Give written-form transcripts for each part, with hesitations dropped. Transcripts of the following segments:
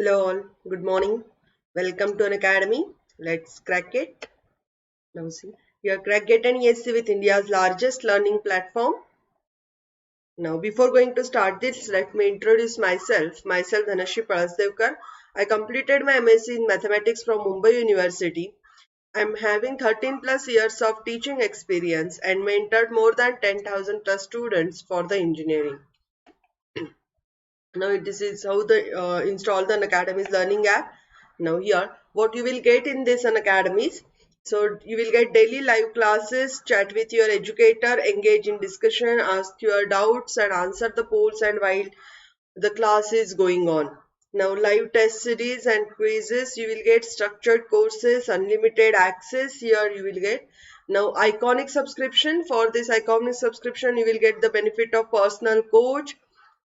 Hello all, good morning. Welcome to Unacademy. Let's crack it. Now see, we are crack it and ESE with India's largest learning platform. Now before going to start this, let me introduce myself. Myself Dhanashree Mam. I completed my MSc in Mathematics from Mumbai University. I'm having 13 plus years of teaching experience and mentored more than 10,000 plus students for the engineering. Now this is how the install the Unacademy's learning app. Now here what you will get in this Unacademies. So you will get daily live classes, chat with your educator, engage in discussion, ask your doubts and answer the polls and while the class is going on. Now live test series and quizzes, you will get structured courses, unlimited access. Here you will get now iconic subscription. For this iconic subscription you will get the benefit of personal coach.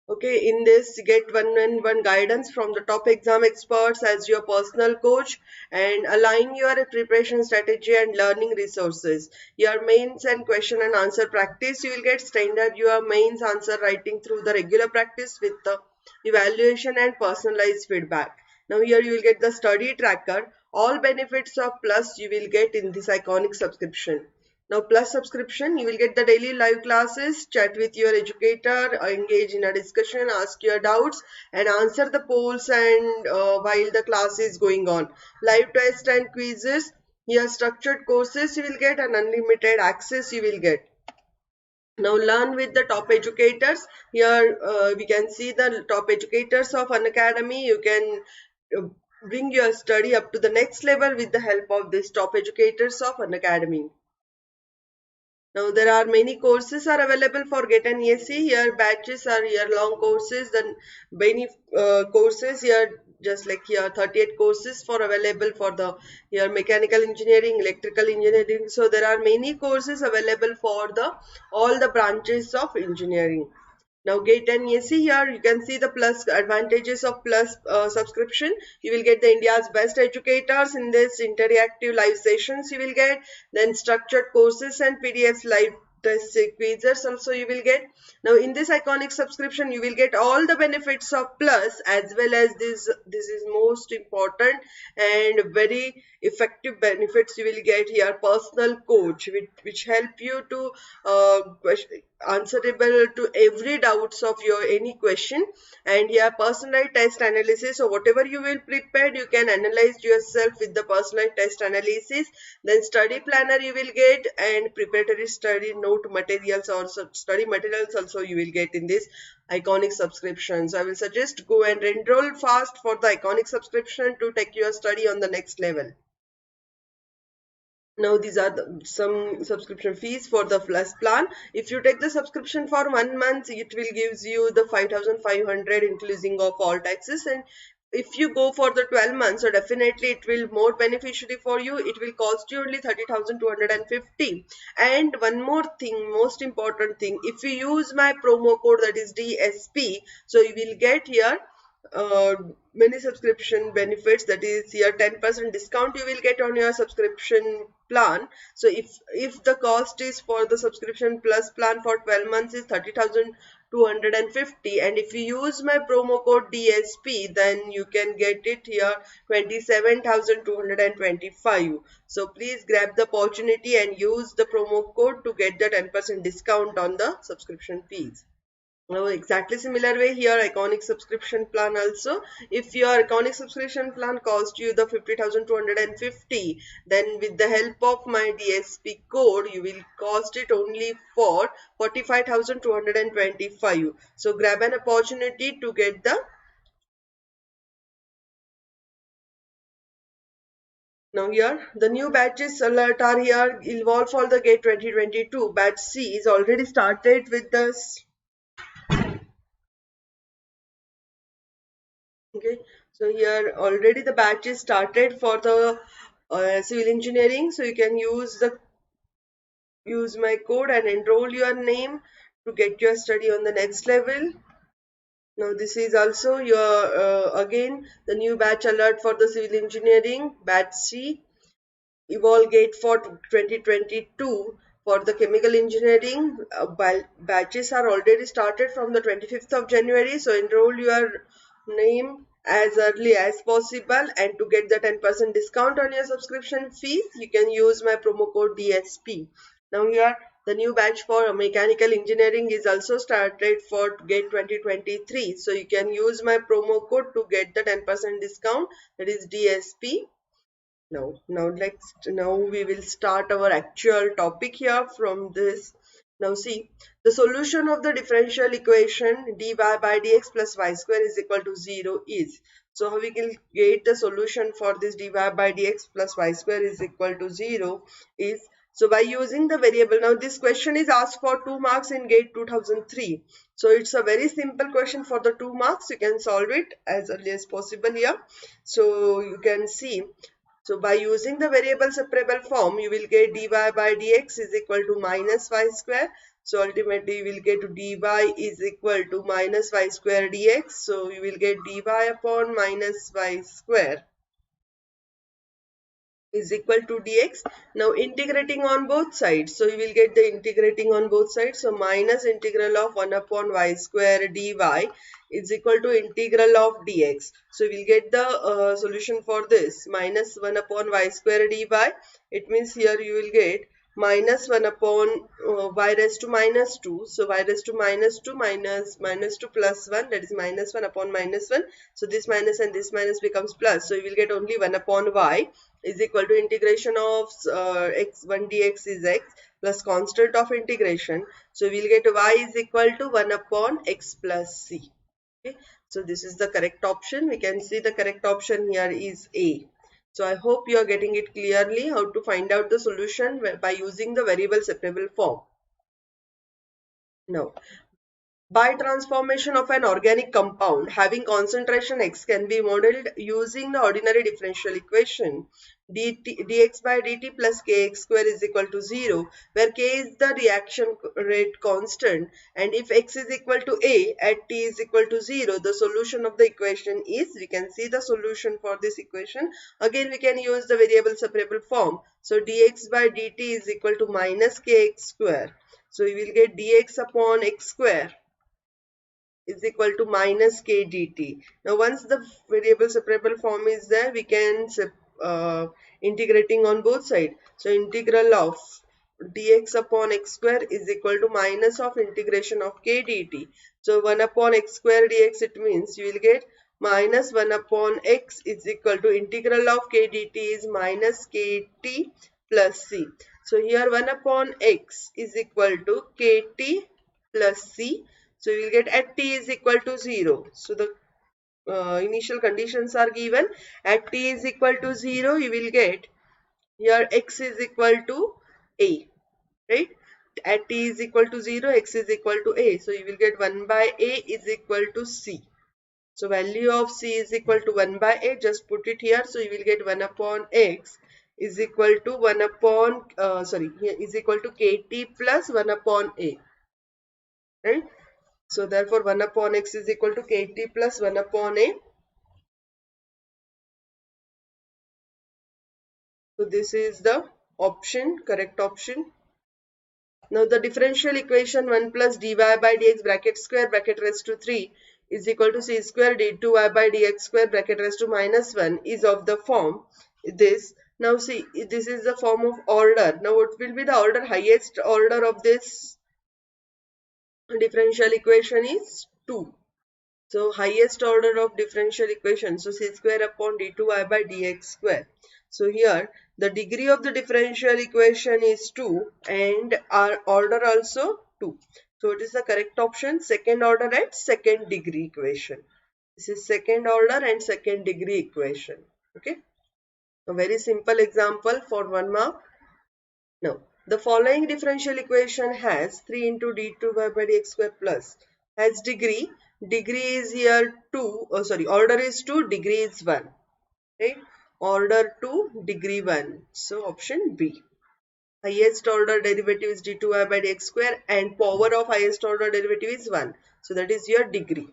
Okay, in this get one-on-one guidance from the top exam experts as your personal coach and align your preparation strategy and learning resources. Your mains and question and answer practice, you will get standard your mains answer writing through the regular practice with the evaluation and personalized feedback. Now here you will get the study tracker. All benefits of Plus you will get in this iconic subscription. Now plus subscription, you will get the daily live classes, chat with your educator, engage in a discussion, ask your doubts and answer the polls and while the class is going on. Live test and quizzes, here structured courses you will get and unlimited access you will get. Now learn with the top educators. Here we can see the top educators of Unacademy. You can bring your study up to the next level with the help of these top educators of Unacademy. Now there are many courses are available for GATE and ESE. Here batches are year-long courses. Then many courses here, just like here 38 courses for available for the here mechanical engineering, electrical engineering. So there are many courses available for the all the branches of engineering. Now GATE and ESE, here you can see the plus advantages of plus subscription. You will get the India's best educators in this interactive live sessions you will get, then structured courses and PDFs, live test quizzes also you will get. Now in this iconic subscription you will get all the benefits of plus as well as this is most important and very effective benefits you will get here. Personal coach which help you to answerable to every doubts of your any question, and here personalized test analysis. So whatever you will prepare you can analyze yourself with the personalized test analysis. Then study planner you will get and preparatory study note materials also, study materials also you will get in this iconic subscription. So I will suggest go and enroll fast for the iconic subscription to take your study on the next level. Now these are some subscription fees for the plus plan. If you take the subscription for 1 month, it will gives you the 5,500 including of all taxes, and if you go for the 12 months, so definitely it will more beneficiary for you. It will cost you only 30,250. And one more thing, most important thing, if you use my promo code that is DSP, so you will get here uh, many subscription benefits, that is here 10% discount you will get on your subscription plan. So if the cost is for the subscription plus plan for 12 months is 30,250, and if you use my promo code DSP then you can get it here 27,225. So please grab the opportunity and use the promo code to get the 10% discount on the subscription fees. Now exactly similar way here iconic subscription plan also. If your iconic subscription plan cost you the 50,250, then with the help of my DSP code you will cost it only for 45,225. So grab an opportunity to get the. Now here the new batches alert are here involved for the GATE 2022. Batch C is already started with this. Okay, so here already the batch is started for the civil engineering, so you can use my code and enroll your name to get your study on the next level. Now this is also your again the new batch alert for the civil engineering batch C. Evolve Gate for 2022 for the chemical engineering batches are already started from the 25th of January. So enroll your name as early as possible, and to get the 10% discount on your subscription fees, you can use my promo code DSP. Now here the new batch for mechanical engineering is also started for GATE 2023, so you can use my promo code to get the 10% discount, that is DSP. Now we will start our actual topic here from this. Now see, the solution of the differential equation dy by dx plus y square is equal to 0 is. So how we can get the solution for this dy by dx plus y square is equal to 0 is, so by using the variable. Now this question is asked for 2 marks in GATE 2003. So it's a very simple question for the 2 marks. You can solve it as early as possible here. So you can see, so by using the variable separable form, you will get dy by dx is equal to minus y square. So ultimately you will get to dy is equal to minus y square dx. So you will get dy upon minus y square is equal to dx. Now integrating on both sides, so you will get the integrating on both sides. So minus integral of 1 upon y square dy is equal to integral of dx. So we will get the solution for this minus 1 upon y square dy. It means here you will get minus 1 upon y raised to minus 2. So y raised to minus 2 minus 2 plus 1, that is minus 1 upon minus 1. So this minus and this minus becomes plus. So you will get only 1 upon y is equal to integration of x 1 dx is x plus constant of integration. So we will get y is equal to 1 upon x plus c. Okay. So this is the correct option. We can see the correct option here is A. So I hope you are getting it clearly how to find out the solution by using the variable separable form. Now, by transformation of an organic compound having concentration X can be modeled using the ordinary differential equation dx by dt plus kx square is equal to 0, where k is the reaction rate constant, and if x is equal to a at t is equal to 0, the solution of the equation is, we can see the solution for this equation. Again we can use the variable separable form. So dx by dt is equal to minus kx square. So we will get dx upon x square is equal to minus k dt. Now once the variable separable form is there, we can integrating on both sides. So integral of dx upon x square is equal to minus of integration of k dt. So 1 upon x square dx, it means you will get minus 1 upon x is equal to integral of k dt is minus kt plus c. So here 1 upon x is equal to kt plus c. So we will get at t is equal to 0. So the initial conditions are given. At t is equal to 0, you will get here x is equal to a, right? At t is equal to 0, x is equal to a. So you will get 1 by a is equal to c. So value of c is equal to 1 by a. Just put it here. So you will get 1 upon x is equal to 1 upon, here is equal to kt plus 1 upon a, right? So therefore 1 upon x is equal to kt plus 1 upon a. So this is the option, correct option. Now the differential equation 1 plus dy by dx bracket square bracket raised to 3 is equal to c square d2y by dx square bracket raised to minus 1 is of the form this. Now see, this is the form of order. Now what will be the order? Highest order of this differential equation is 2. So highest order of differential equation, so c square upon d2y by dx square. So here the degree of the differential equation is 2 and our order also 2. So it is the correct option, second order and second degree equation. This is second order and second degree equation. Okay. A very simple example for 1 mark. Now, the following differential equation has 3 into d2y by dx square plus has degree. Degree is here 2, order is 2, degree is 1. Right? Order 2, degree 1. So option B. Highest order derivative is d2y by dx square and power of highest order derivative is 1. So that is your degree.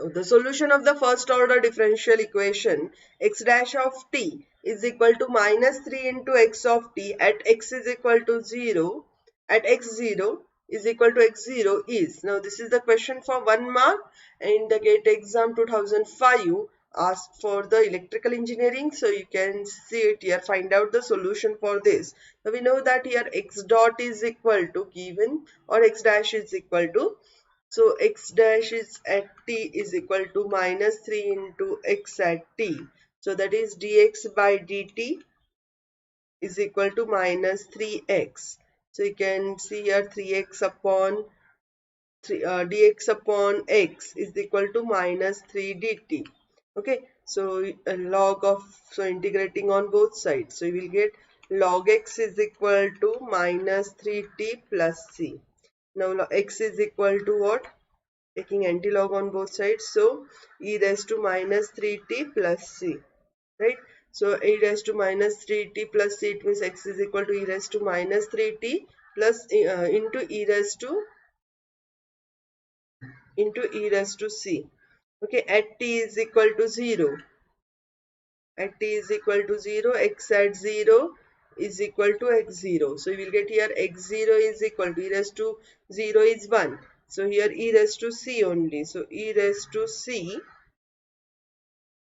The solution of the first order differential equation x dash of t is equal to minus 3 into x of t at x is equal to 0 at x0 is equal to x0 is. Now this is the question for 1 mark, and the GATE exam 2005 asked for the electrical engineering. So you can see it here. Find out the solution for this. Now we know that here x dot is equal to given, or x dash is equal to, so x dash is at t is equal to minus 3 into x at t. So that is dx by dt is equal to minus 3x. So you can see here 3x upon 3, dx upon x is equal to minus 3 dt. Okay, so log of, so integrating on both sides. So you will get log x is equal to minus 3t plus c. Now x is equal to what? Taking antilog on both sides. So e raised to minus 3t plus c. Right? So e raised to minus 3t plus c, it means x is equal to e raised to minus 3t plus into e raised to c. Okay, at t is equal to 0. At t is equal to 0, x at 0 is equal to x0. So you will get here x0 is equal to e raised to 0 is 1. So here e raised to c only. So e raised to c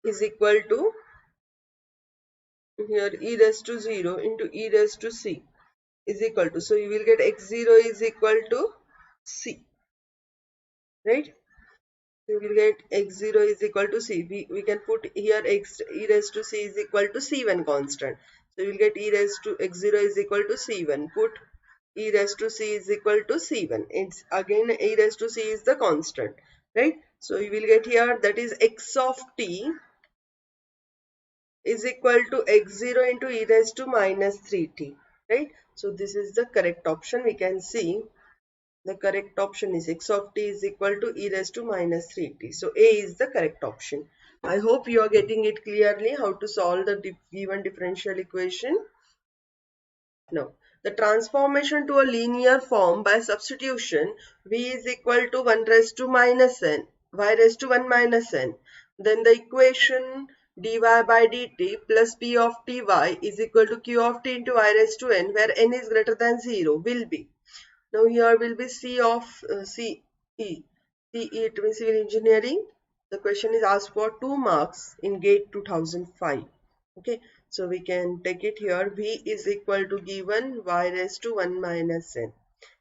is equal to, here e raised to 0 into e raised to c is equal to, so you will get x0 is equal to c, right? You will get x0 is equal to c. We can put here x e raised to c is equal to c1 constant. So you will get e raised to x0 is equal to c1. Put e raised to c is equal to c1. It's again e raised to c is the constant, right? So you will get here, that is x of t is equal to x0 into e raised to minus 3t, right? So this is the correct option. We can see the correct option is x of t is equal to e raised to minus 3t. So A is the correct option. I hope you are getting it clearly how to solve the given differential equation. Now, the transformation to a linear form by substitution, v is equal to 1 raised to minus n, y raised to 1 minus n. Then the equation dy by dt plus p of ty is equal to q of t into y raised to n, where n is greater than 0 will be. Now here will be C of CE. CE, it means civil engineering. The question is asked for 2 marks in GATE 2005. Okay, so we can take it here. V is equal to given y raised to 1 minus n.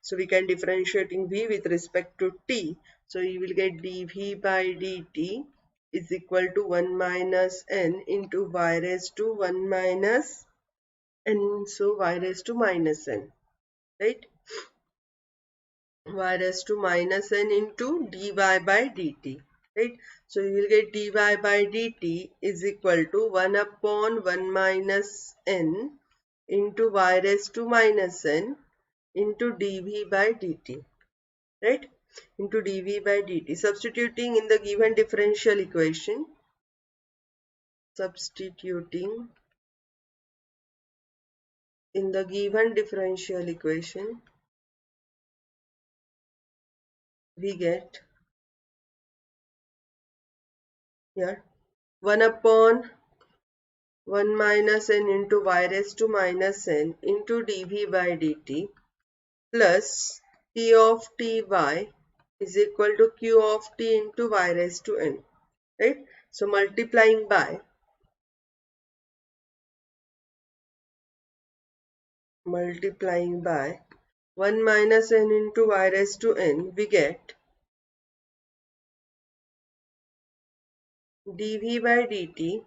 So we can differentiating V with respect to t. So you will get dV by dt is equal to 1 minus n into y raised to 1 minus n. So y raised to minus n, right? Y raised to minus n into dy by dt, right? So you will get dy by dt is equal to 1 upon 1 minus n into y raised to minus n into dv by dt, right? Into dv by dt. Substituting in the given differential equation, substituting in the given differential equation, we get here 1 upon 1 minus n into y raised to minus n into dv by dt plus p of ty is equal to q of t into y raised to n, right? So multiplying by 1 minus n into y raised to n, we get dv by dt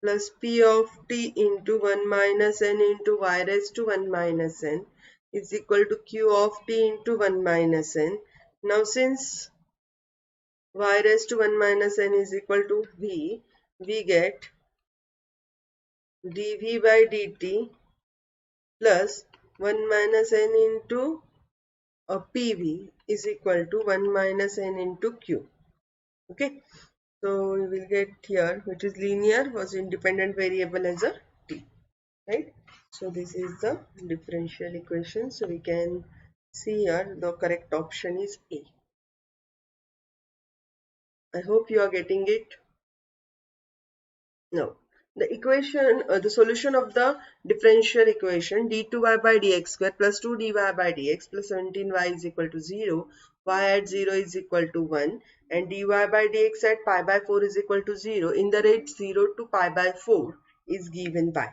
plus p of t into 1 minus n into y raised to 1 minus n is equal to q of t into 1 minus n. Now since y raised to 1 minus n is equal to v, we get dv by dt plus 1 minus n into pv is equal to 1 minus n into q. Okay, so we will get here, which is linear, was independent variable as a t, right? So this is the differential equation. So we can see here the correct option is A. I hope you are getting it. Now, The equation, the solution of the differential equation d2y by dx square plus 2dy by dx plus 17y is equal to 0, y at 0 is equal to 1 and dy by dx at pi by 4 is equal to 0 in the range 0 to pi by 4 is given by.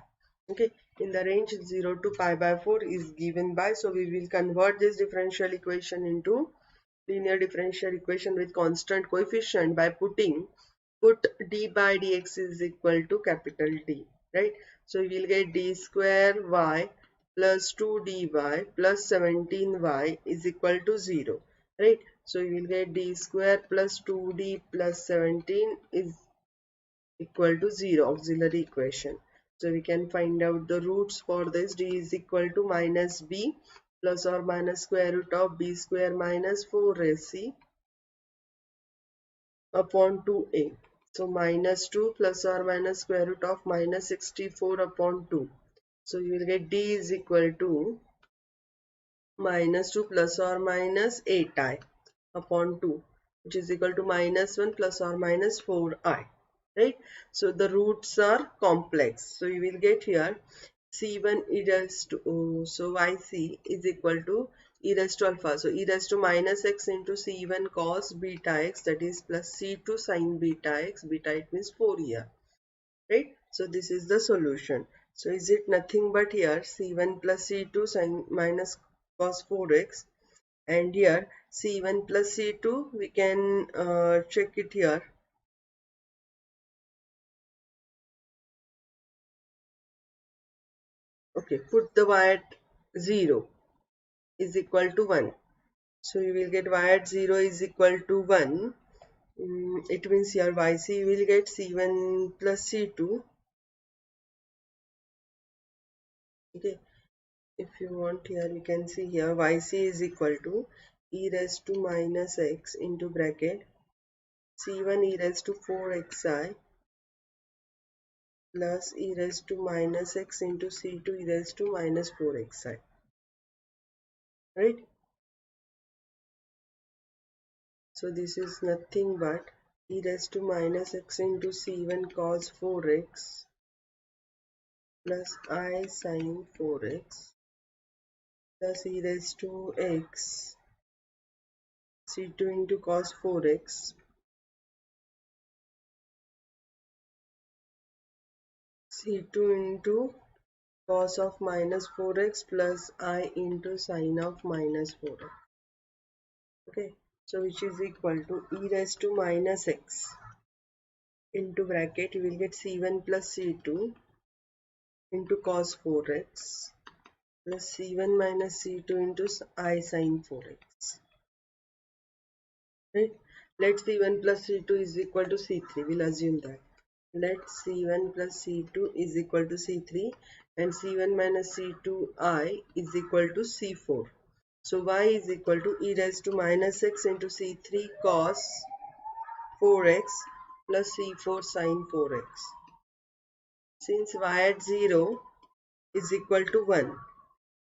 Okay, in the range 0 to pi by 4 is given by. So we will convert this differential equation into linear differential equation with constant coefficient by put d by dx is equal to capital D, right? So we will get d square y plus 2dy plus 17y is equal to 0, right? So we will get d square plus 2d plus 17 is equal to 0, auxiliary equation. So we can find out the roots for this. D is equal to minus b plus or minus square root of b square minus 4ac upon 2a. So minus 2 plus or minus square root of minus 64 upon 2. So you will get d is equal to minus 2 plus or minus 8i upon 2, which is equal to minus 1 plus or minus 4i, right? So the roots are complex. So you will get here c1 e raised to so yc is equal to e raised to alpha. So e raised to minus x into c1 cos beta x, that is plus c2 sin beta x. Beta it means 4 here, right? So this is the solution. So is it nothing but here c1 plus c2 sin minus cos 4x, and here c1 plus c2 we can check it here. Okay, put the y at 0 is equal to 1. So you will get y at 0 is equal to 1. It means here yc will get c1 plus c2. Okay, if you want here you can see here yc is equal to e raised to minus x into bracket c1 e raised to 4xi plus e raised to minus x into c2 e raised to minus 4xi, right? So this is nothing but e raised to minus x into c1 cos 4x plus I sin 4x plus e raised to x c2 into cos 4x c2 into cos of minus 4x plus I into sin of minus 4x. Okay, so which is equal to e raised to minus x into bracket you will get c1 plus c2 into cos 4x plus c1 minus c2 into I sin 4x, right? Let c1 plus c2 is equal to c3. We'll assume that. Let c1 plus c2 is equal to c3 and c1 minus c2i is equal to c4. So y is equal to e raised to minus x into c3 cos 4x plus c4 sin 4x. Since y at 0 is equal to 1,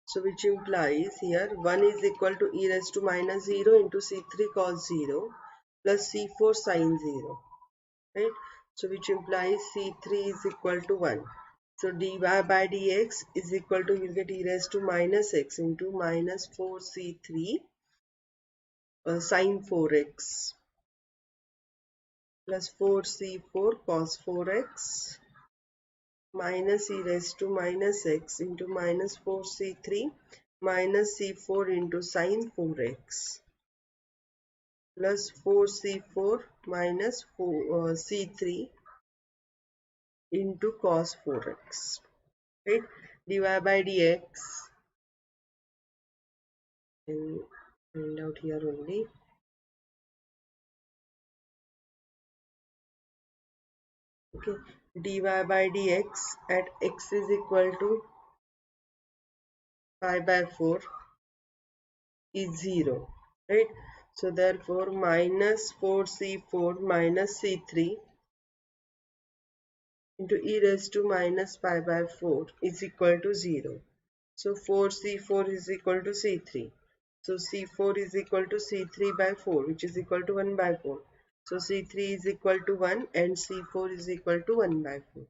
so which implies here 1 is equal to e raised to minus 0 into c3 cos 0 plus c4 sin 0, right? So which implies c3 is equal to 1. So dy by dx is equal to, we'll get e raised to minus x into minus 4c3 sin 4x plus 4c4 cos 4x minus e raised to minus x into minus 4c3 minus c4 into sin 4x plus 4c4 minus 4, c3 into cos 4x, right? Dy by dx and find out here only. Okay, dy by dx at x is equal to pi by 4 is 0, right? So therefore minus 4c4 minus c3 into e raised to minus pi by 4 is equal to 0. So 4c4 is equal to c3. So c4 is equal to c3 by 4, which is equal to 1 by 4. So c3 is equal to 1 and c4 is equal to 1 by 4.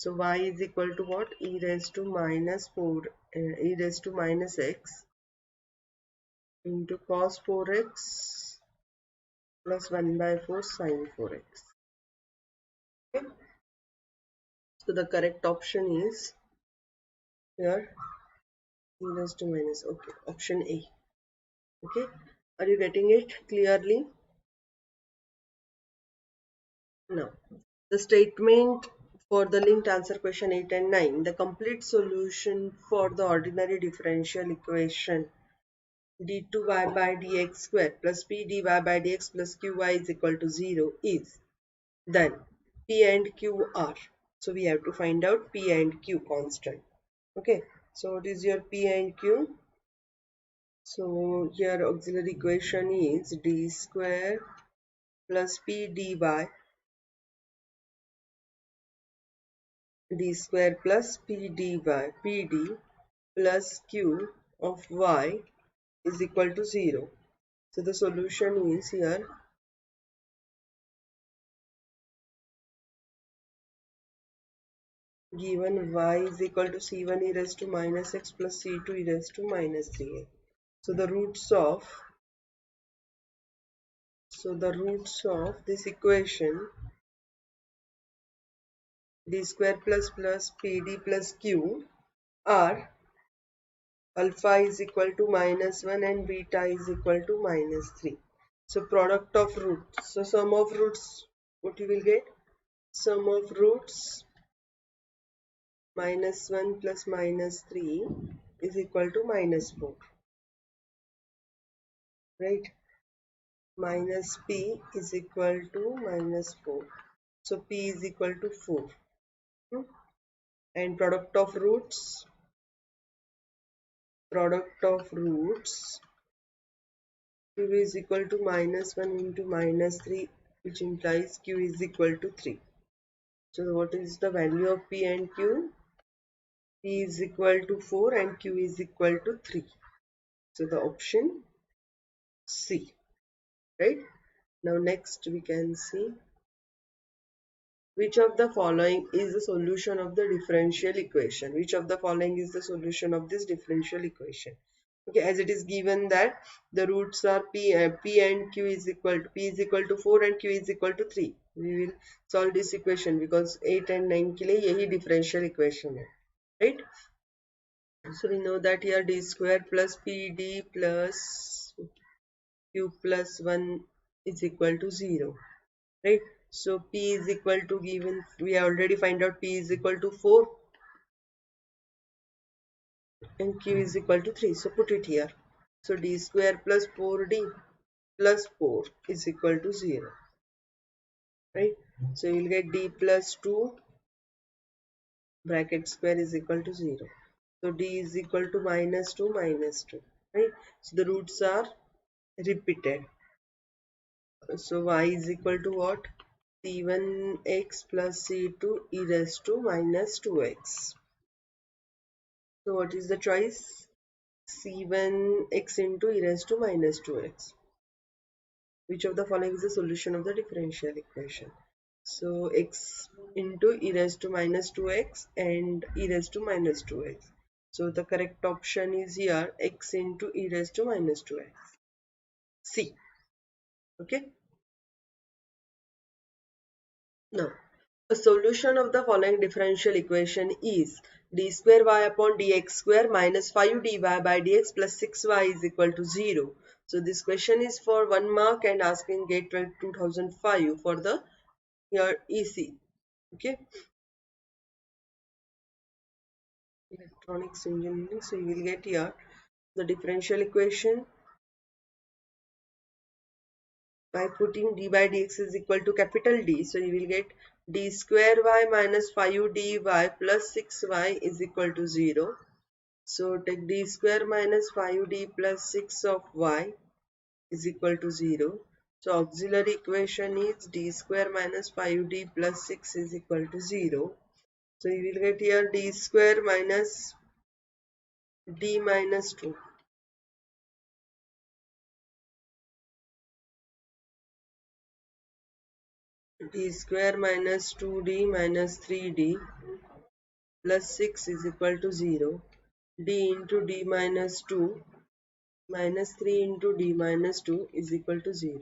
So y is equal to what? E raised to minus 4, e raised to minus x into cos 4x plus 1 by 4 sin 4x. Okay. So the correct option is here e raised to minus. Okay, option A. Okay, are you getting it clearly? Now, the statement for the linked answer question 8 and 9, the complete solution for the ordinary differential equation d2y by dx square plus p dy by dx plus qy is equal to 0 is, then p and q are. So we have to find out p and q constant. Okay, so what is your p and q? So here auxiliary equation is d square plus p dy d square plus p dy pd plus q of y is equal to 0. So the solution is here given y is equal to c1 e raised to minus x plus c2 e raised to minus 3x. So the roots of this equation d square plus pd plus q are alpha is equal to minus 1 and beta is equal to minus 3. So product of roots. So sum of roots, what you will get? Sum of roots minus 1 plus minus 3 is equal to minus 4. Right? Minus p is equal to minus 4. So p is equal to 4. And product of roots q is equal to minus 1 into minus 3, which implies q is equal to 3. So what is the value of p and q? P is equal to 4 and q is equal to 3. So the option C. Right? Now next we can see which of the following is the solution of the differential equation. Which of the following is the solution of this differential equation? Okay, as it is given that the roots are p and q is equal to p is equal to 4 and q is equal to 3. We will solve this equation because 8 and 9 के लिए यही differential equation है. Right? So we know that here d square plus pd plus q plus 1 is equal to 0. Right? So p is equal to, given we already find out p is equal to 4 and q is equal to 3. So put it here. So d square plus 4d plus 4 is equal to 0. Right? So you will get d plus 2 bracket square is equal to 0. So d is equal to minus 2 minus 2. Right? So the roots are repeated. So y is equal to what? c1x plus c2 e raised to minus 2x. So what is the choice? c1x into e raised to minus 2x. Which of the following is the solution of the differential equation? So x into e raised to minus 2x and e raised to minus 2x. So the correct option is here x into e raised to minus 2x. C. Okay. Now, a solution of the following differential equation is d square y upon dx square minus 5 dy by dx plus 6y is equal to 0. So this question is for 1 mark and asking GATE 2005 for the your EC. Okay. Electronics engineering. So you will get here the differential equation by putting d by dx is equal to capital D. So you will get d square y minus 5 dy plus 6y is equal to 0. So take d square minus 5d plus 6 of y is equal to 0. So auxiliary equation is d square minus 5d plus 6 is equal to 0. So you will get here d square minus d minus 2. D square minus 2d minus 3d plus 6 is equal to 0. D into D minus 2 minus 3 into D minus 2 is equal to 0.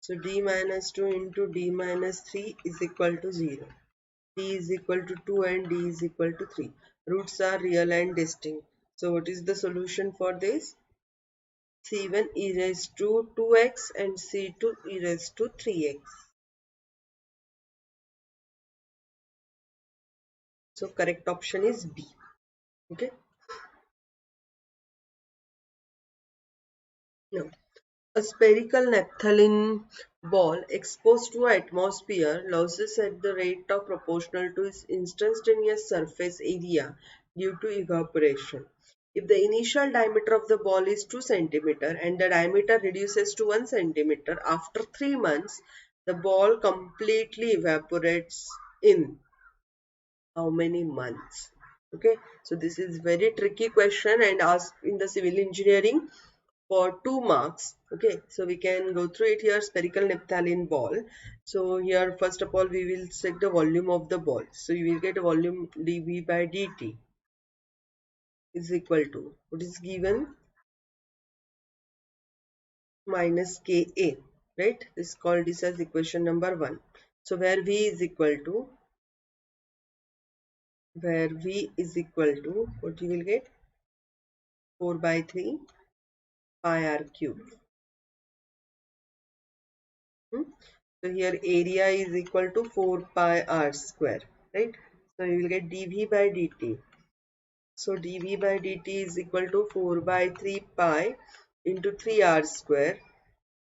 So D minus 2 into D minus 3 is equal to 0. D is equal to 2 and D is equal to 3. Roots are real and distinct. So what is the solution for this? C1 e raised to 2x and C2 e raised to 3x. So correct option is B. Okay. Now, a spherical naphthalene ball exposed to atmosphere loses at the rate of proportional to its instantaneous surface area due to evaporation. If the initial diameter of the ball is 2 cm and the diameter reduces to 1 cm after 3 months, the ball completely evaporates in how many months? Okay, so this is very tricky question and asked in the civil engineering for 2 marks. Okay, so we can go through it here. Spherical naphthalene ball. So here first of all we will check the volume of the ball. So you will get a volume dV by dt is equal to what is given, minus Ka, right? This is called this as equation number 1. So where V is equal to what you will get, 4 by 3 pi r cube. So here area is equal to 4 pi r square, right? So you will get dV by dt. So dV by dt is equal to 4 by 3 pi into 3 r square,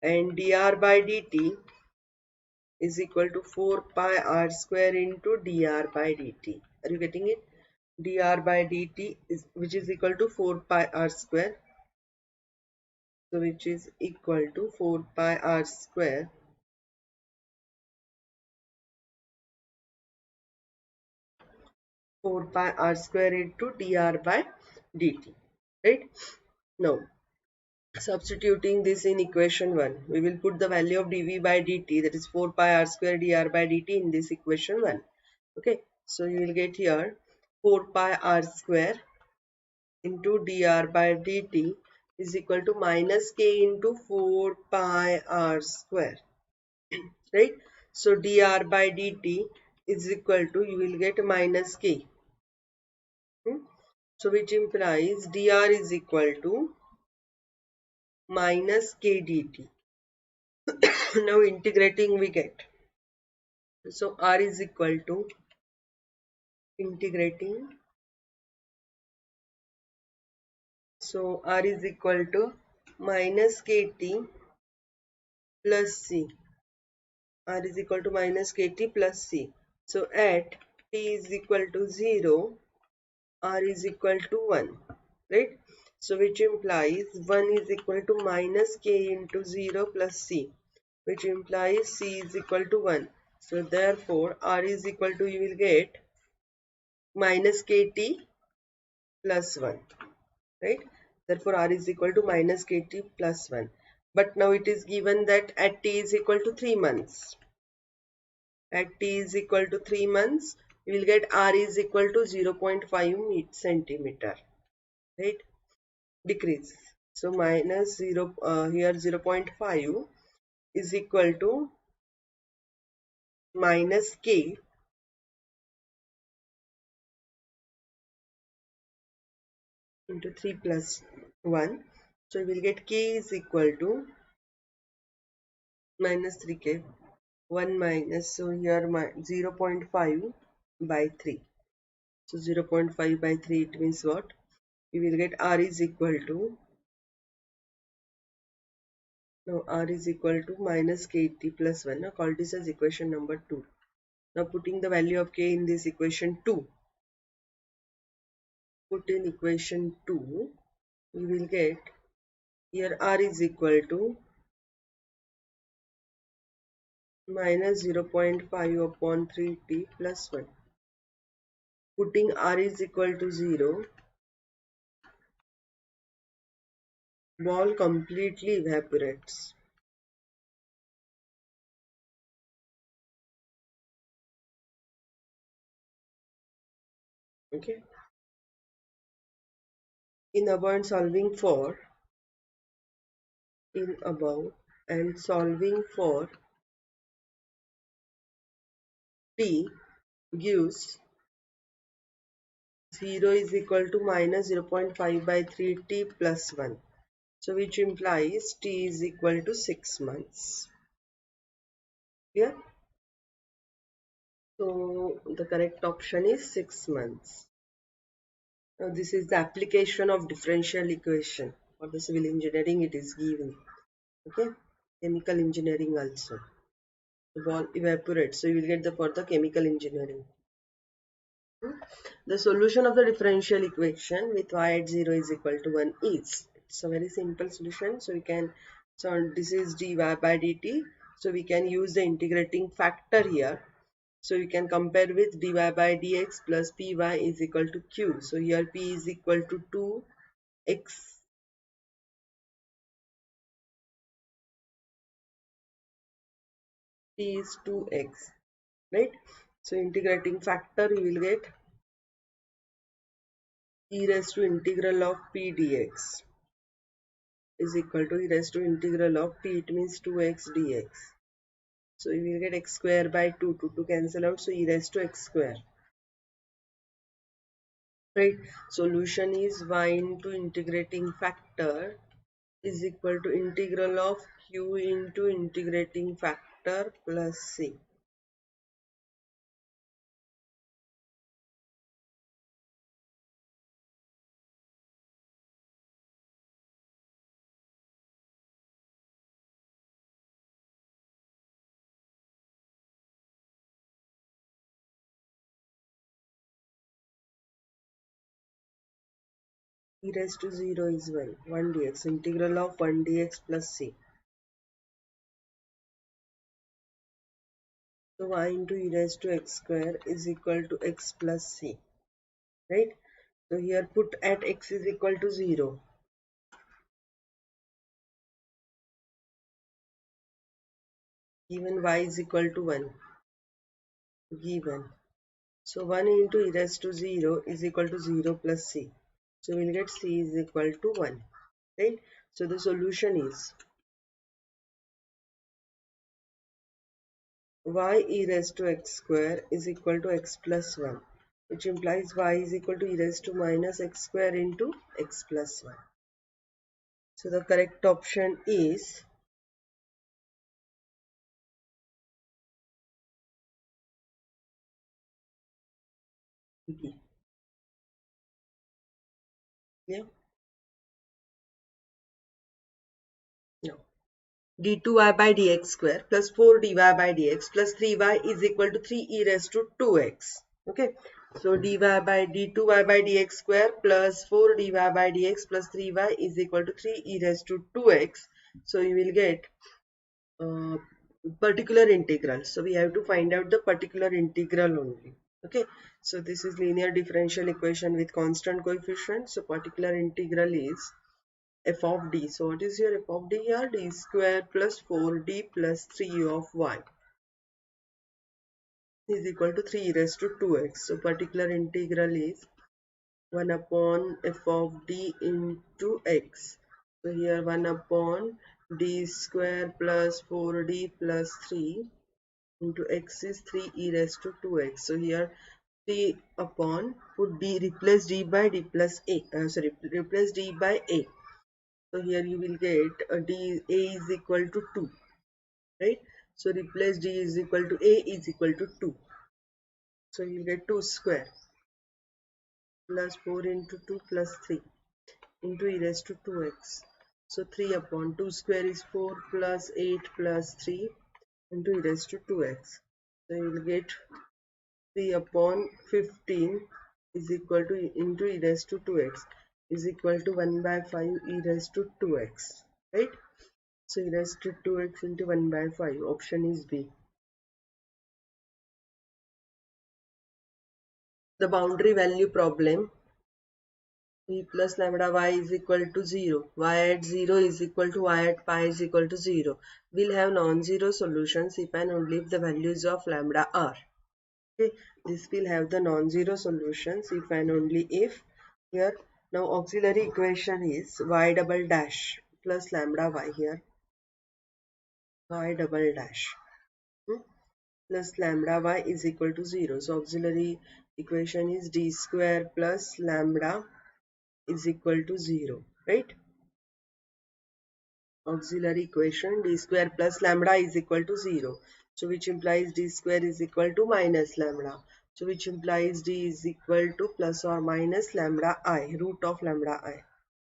and dr by dt is equal to 4 pi r square into dr by dt. Are you getting it? Dr by dt is, which is equal to 4 pi r square. So which is equal to 4 pi r square 4 pi r square into dr by dt, right? Now substituting this in equation 1, we will put the value of dv by dt, that is 4 pi r square dr by dt, in this equation 1. Okay, so you will get here 4 pi r square into dr by dt is equal to minus k into 4 pi r square, right? So dr by dt is equal to, you will get minus k. So which implies dr is equal to minus k dt. Now integrating we get. So r is equal to, integrating. So r is equal to minus kt plus c. R is equal to minus kt plus c. So at t is equal to 0, r is equal to 1, right? So which implies 1 is equal to minus k into 0 plus c, which implies c is equal to 1. So therefore r is equal to, you will get minus kt plus 1, right? Therefore r is equal to minus kt plus 1. But now it is given that at t is equal to 3 months. At t is equal to 3 months, you will get r is equal to 0.5 centimeter, right? Decrease. So minus 0, here 0.5 is equal to minus k into 3 plus 1. So you will get k is equal to minus 3k. 1 minus, so here 0.5 by 3. So 0.5 by 3, it means what? You will get r is equal to, now r is equal to minus kt plus 1. Now call this as equation number 2. Now putting the value of k in this equation 2. Put in equation 2, you will get, here r is equal to minus 0.5 upon 3t plus 1. Putting r is equal to 0, ball completely evaporates. Okay. In above and solving for in above and solving for t gives 0 is equal to minus 0.5 by 3t plus 1. So which implies t is equal to 6 months. Clear? So the correct option is 6 months. Now this is the application of differential equation. For the civil engineering it is given. Okay. Chemical engineering also. The ball evaporates. So you will get the for the chemical engineering. The solution of the differential equation with y at 0 is equal to 1 is. It's a very simple solution. So we can, so this is dy by dt. So we can use the integrating factor here. So you can compare with dy by dx plus py is equal to q. So here p is equal to 2x. P is 2x. Right? So integrating factor you will get e raised to integral of p dx is equal to e raised to integral of p, it means 2x dx. So you will get x square by 2 to cancel out, so e raised to x square. Right? Solution is y into integrating factor is equal to integral of q into integrating factor plus c. E raised to 0 is 1 dx, integral of 1 dx plus c. So y into e raised to x square is equal to x plus c. Right? So here put at x is equal to 0. Given y is equal to 1. Given. So 1 into e raised to 0 is equal to 0 plus c. So we'll get c is equal to 1. Right? So the solution is y e raised to x square is equal to x plus 1, which implies y is equal to e raised to minus x square into x plus 1. So the correct option is D. Yeah? No. d2y by dx square plus 4dy by dx plus 3y is equal to 3 e raised to 2x. Okay, so dy by d2y by dx square plus 4dy by dx plus 3y is equal to 3 e raised to 2x. So you will get uh, particular integral. So we have to find out the particular integral only. Okay, so this is linear differential equation with constant coefficient. So particular integral is f of d. So what is your f of d here? D square plus 4d plus 3 of y is equal to 3 raised to 2x. So particular integral is 1 upon f of d into x. So here 1 upon d square plus 4d plus 3 into x is 3 e raised to 2x. So here 3 upon, put d, replace d by d plus a, replace d by a. So here you will get a is equal to 2, right? So replace d is equal to a is equal to 2. So you get 2 square plus 4 into 2 plus 3 into e raised to 2x. So 3 upon 2 square is 4 plus 8 plus 3 into e raised to 2x. So you will get 3 upon 15 is equal to into e raised to 2x is equal to 1 by 5 e raised to 2x, right? So e raised to 2x into 1 by 5. Option is B. The boundary value problem, v plus lambda y is equal to 0, y at 0 is equal to y at pi is equal to 0, will have non-zero solutions if and only if the values of lambda are. Okay, this will have the non-zero solutions if and only if. Here, now auxiliary equation is y double dash plus lambda y here, y double dash plus lambda y is equal to 0. So auxiliary equation is d square plus lambda is equal to 0, right? Auxiliary equation d square plus lambda is equal to 0. So which implies d square is equal to minus lambda. So which implies d is equal to plus or minus lambda I, root of lambda I,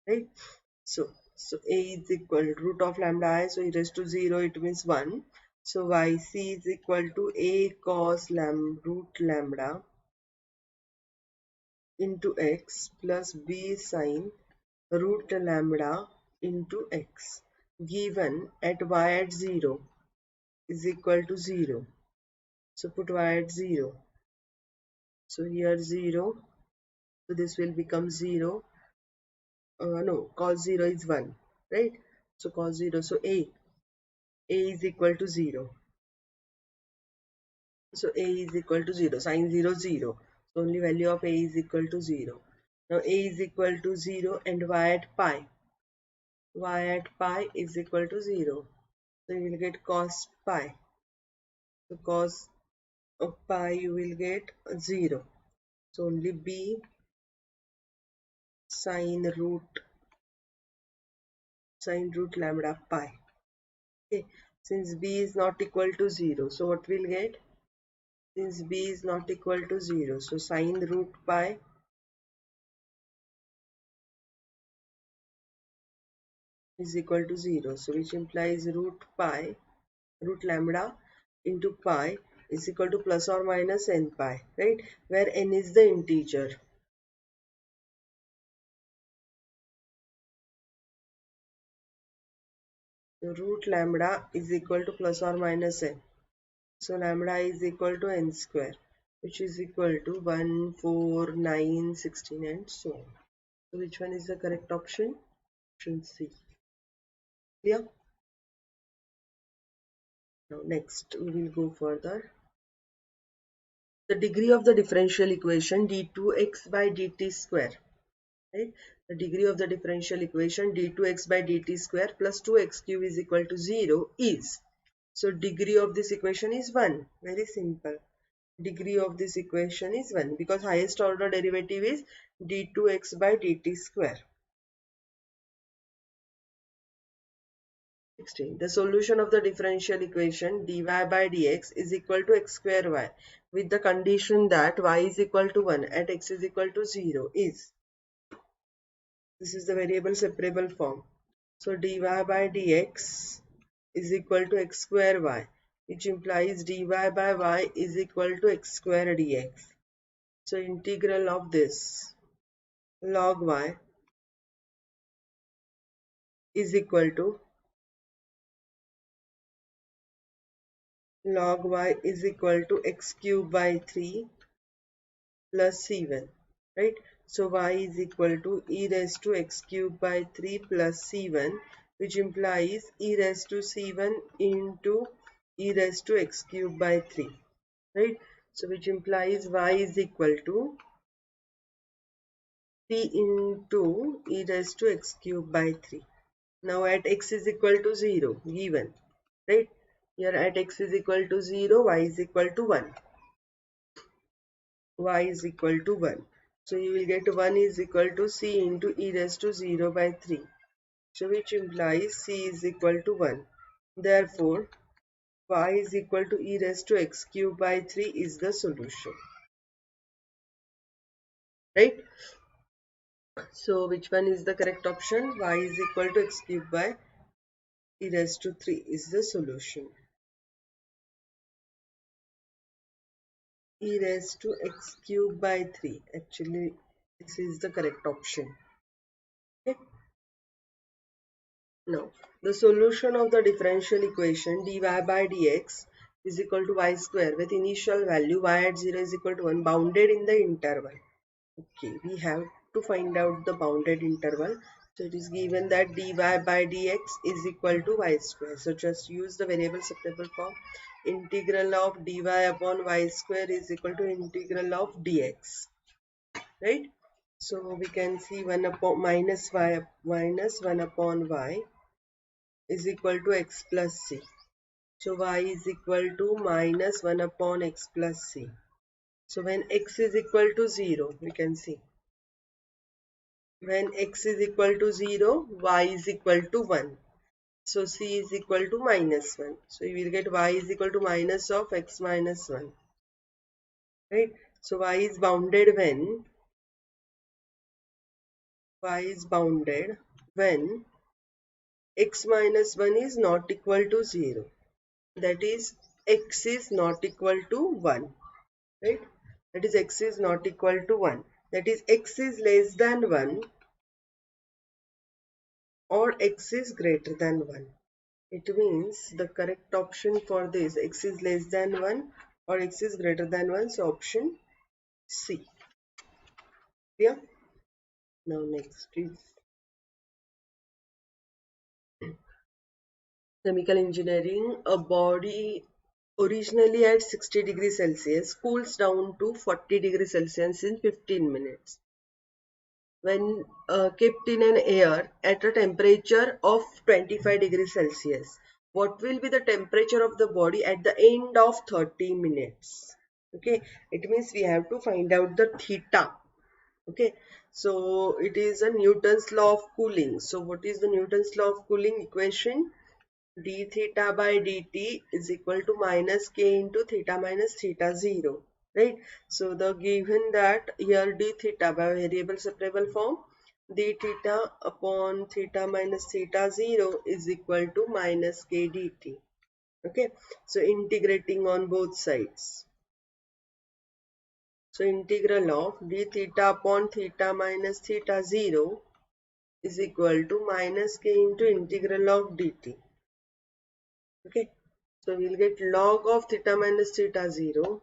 right? So a is equal to root of lambda I, so e raised to 0, it means 1. So yc is equal to a cos root lambda into x plus b sin root lambda into x, given at y at 0 is equal to 0. So put y at 0. So here 0. So this will become 0. No, cos 0 is 1. Right? So cos 0. So A is equal to 0. So A is equal to 0. Sin 0, 0. So only value of A is equal to 0. Now A is equal to 0 and y at pi. Y at pi is equal to 0. So you will get cos pi. So cos of pi you will get 0. So only B sin root lambda pi. Okay, since b is not equal to 0, so what we'll get? Since b is not equal to 0, so sin root pi is equal to 0. So which implies root lambda into pi is equal to plus or minus n pi, right? Where n is the integer. So root lambda is equal to plus or minus n. So lambda is equal to n square, which is equal to 1, 4, 9, 16 and so on. So which one is the correct option? Option C. Clear? Now next we will go further. The degree of the differential equation d2x by dt square. Right? The degree of the differential equation d2x by dt square plus 2x cube is equal to 0 is. So degree of this equation is 1. Very simple. Degree of this equation is 1 because highest order derivative is d2x by dt square. 16. The solution of the differential equation dy by dx is equal to x square y with the condition that y is equal to 1 at x is equal to 0 is. This is the variable separable form. So dy by dx is equal to x square y, which implies dy by y is equal to x square dx. So integral of this log y is equal to log y is equal to x cube by 3 plus c1, right? So y is equal to e raised to x cube by 3 plus c1, which implies e raised to c1 into e raised to x cube by 3, right? So which implies y is equal to 3 into e raised to x cube by 3. Now at x is equal to 0, given, right? Here at x is equal to 0, y is equal to 1. Y is equal to 1. So you will get 1 is equal to c into e raised to 0 by 3. So which implies c is equal to 1. Therefore, y is equal to e raised to x cube by 3 is the solution. Right? So which one is the correct option? Y is equal to x cube by e raised to 3 is the solution. E raised to x cube by 3. Actually, this is the correct option. Okay. Now, the solution of the differential equation dy by dx is equal to y square with initial value y at 0 is equal to 1 bounded in the interval. Okay, we have to find out the bounded interval. So it is given that dy by dx is equal to y square. So just use the variable separable form. Integral of dy upon y square is equal to integral of dx. Right? So we can see 1 upon minus 1 upon y is equal to x plus c. So y is equal to minus 1 upon x plus c. So when x is equal to 0, we can see. When x is equal to 0, y is equal to 1. So c is equal to minus 1. So you will get y is equal to minus of x minus 1. Right? So y is bounded when x minus 1 is not equal to 0. That is x is not equal to 1. Right? That is x is not equal to 1. That is x is less than 1 or x is greater than 1. It means the correct option for this x is less than 1 or x is greater than 1. So option C. Yeah. Now next is chemical engineering. A body originally at 60 degrees Celsius cools down to 40 degrees Celsius in 15 minutes. When kept in an air at a temperature of 25 degrees Celsius, what will be the temperature of the body at the end of 30 minutes? Okay, it means we have to find out the theta. Okay, so it is a Newton's law of cooling. So what is the Newton's law of cooling equation? D theta by dt is equal to minus k into theta minus theta 0. Right? So the given that here d theta by variable separable form, d theta upon theta minus theta 0 is equal to minus k dt. Okay, so integrating on both sides. So integral of d theta upon theta minus theta 0 is equal to minus k into integral of dt. Okay, so we'll get log of theta minus theta 0,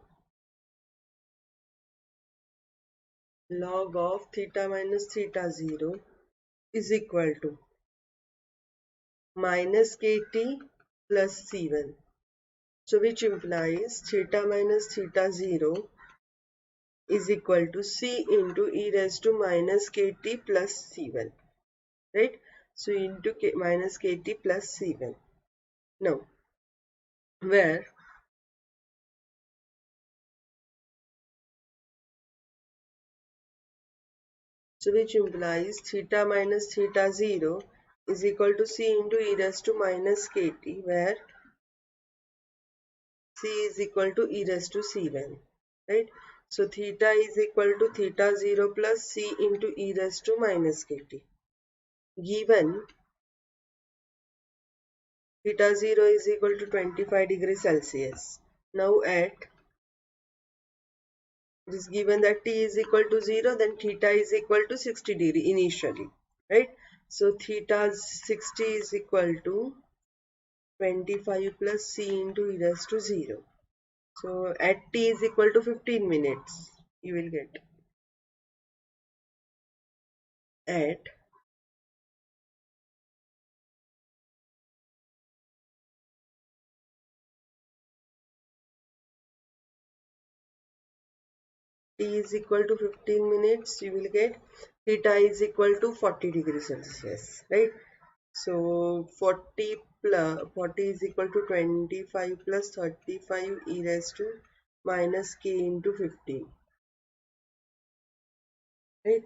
log of theta minus theta 0 is equal to minus kt plus c1. So which implies theta minus theta 0 is equal to c into e raised to minus kt plus c1. Right? So into minus kt plus c1. Now, where so which implies theta minus theta 0 is equal to c into e raised to minus kt, where c is equal to e raised to c1, right? So theta is equal to theta 0 plus c into e raised to minus kt. Given theta 0 is equal to 25 degrees Celsius. Now at it is given that t is equal to 0, then theta is equal to 60 degree initially, right? So theta 60 is equal to 25 plus c into e raised to 0. So at t is equal to 15 minutes, you will get at t is equal to 15 minutes, you will get theta is equal to 40 degrees Celsius, right? So 40 is equal to 25 plus 35 e raised to minus k into 15, right?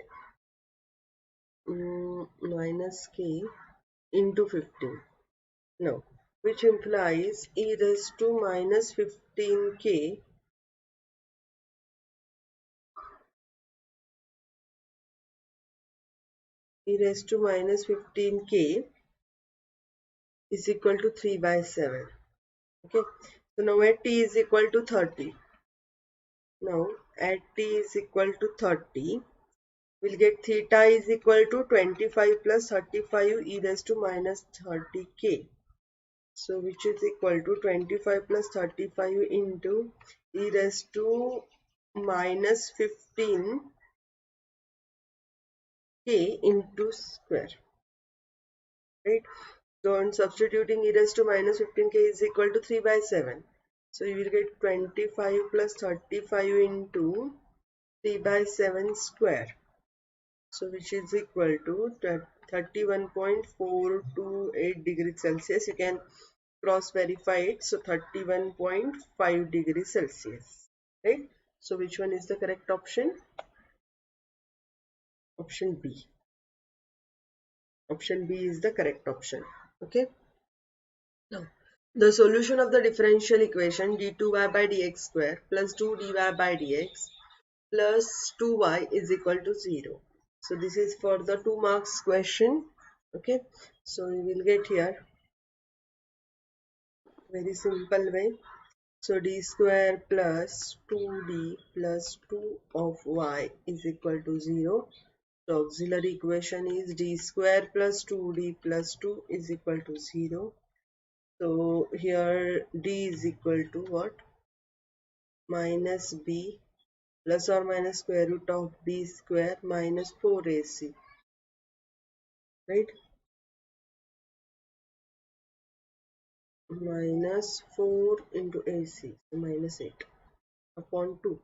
Minus k into 15. Now, which implies e raised to minus 15k e raised to minus 15k is equal to 3 by 7. Okay, so now at t is equal to 30. Now at t is equal to 30, we'll get theta is equal to 25 plus 35 e raised to minus 30k. So which is equal to 25 plus 35 into e raised to minus 15k into square. right? So on substituting e raised to minus 15k is equal to 3 by 7. So you will get 25 plus 35 into 3 by 7 square. So which is equal to 31.428 degrees Celsius. You can cross verify it. So 31.5 degrees Celsius. Right? So which one is the correct option? Option B. Option B is the correct option. Okay. Now, the solution of the differential equation d2y by dx square plus 2dy by dx plus 2y is equal to 0. So this is for the 2 marks question. Okay. So we will get here very simple way. So d square plus 2d plus 2 of y is equal to 0. So auxiliary equation is d square plus 2d plus 2 is equal to 0. So here d is equal to what? Minus b plus or minus square root of b square minus 4ac, right? Minus 4 into ac, so minus 8 upon 2.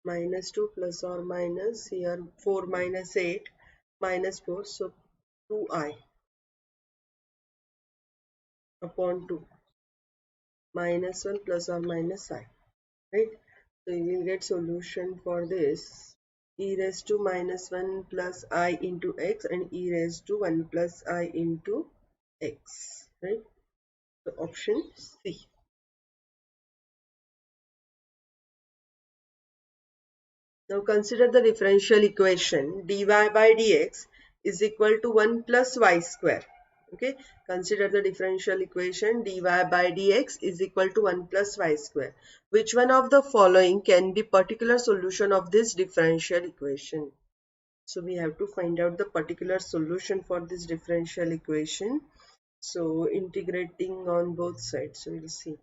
Minus 2 plus or minus, here 4 minus 8 minus 4, so 2i upon 2 minus 1 plus or minus I, right? So you will get solution for this e raised to minus 1 plus I into x and e raised to 1 plus I into x, right? So option C. Now consider the differential equation dy by dx is equal to 1 plus y square. Okay, consider the differential equation dy by dx is equal to 1 plus y square. Which one of the following can be particular solution of this differential equation? So we have to find out the particular solution for this differential equation. So integrating on both sides, so we'll see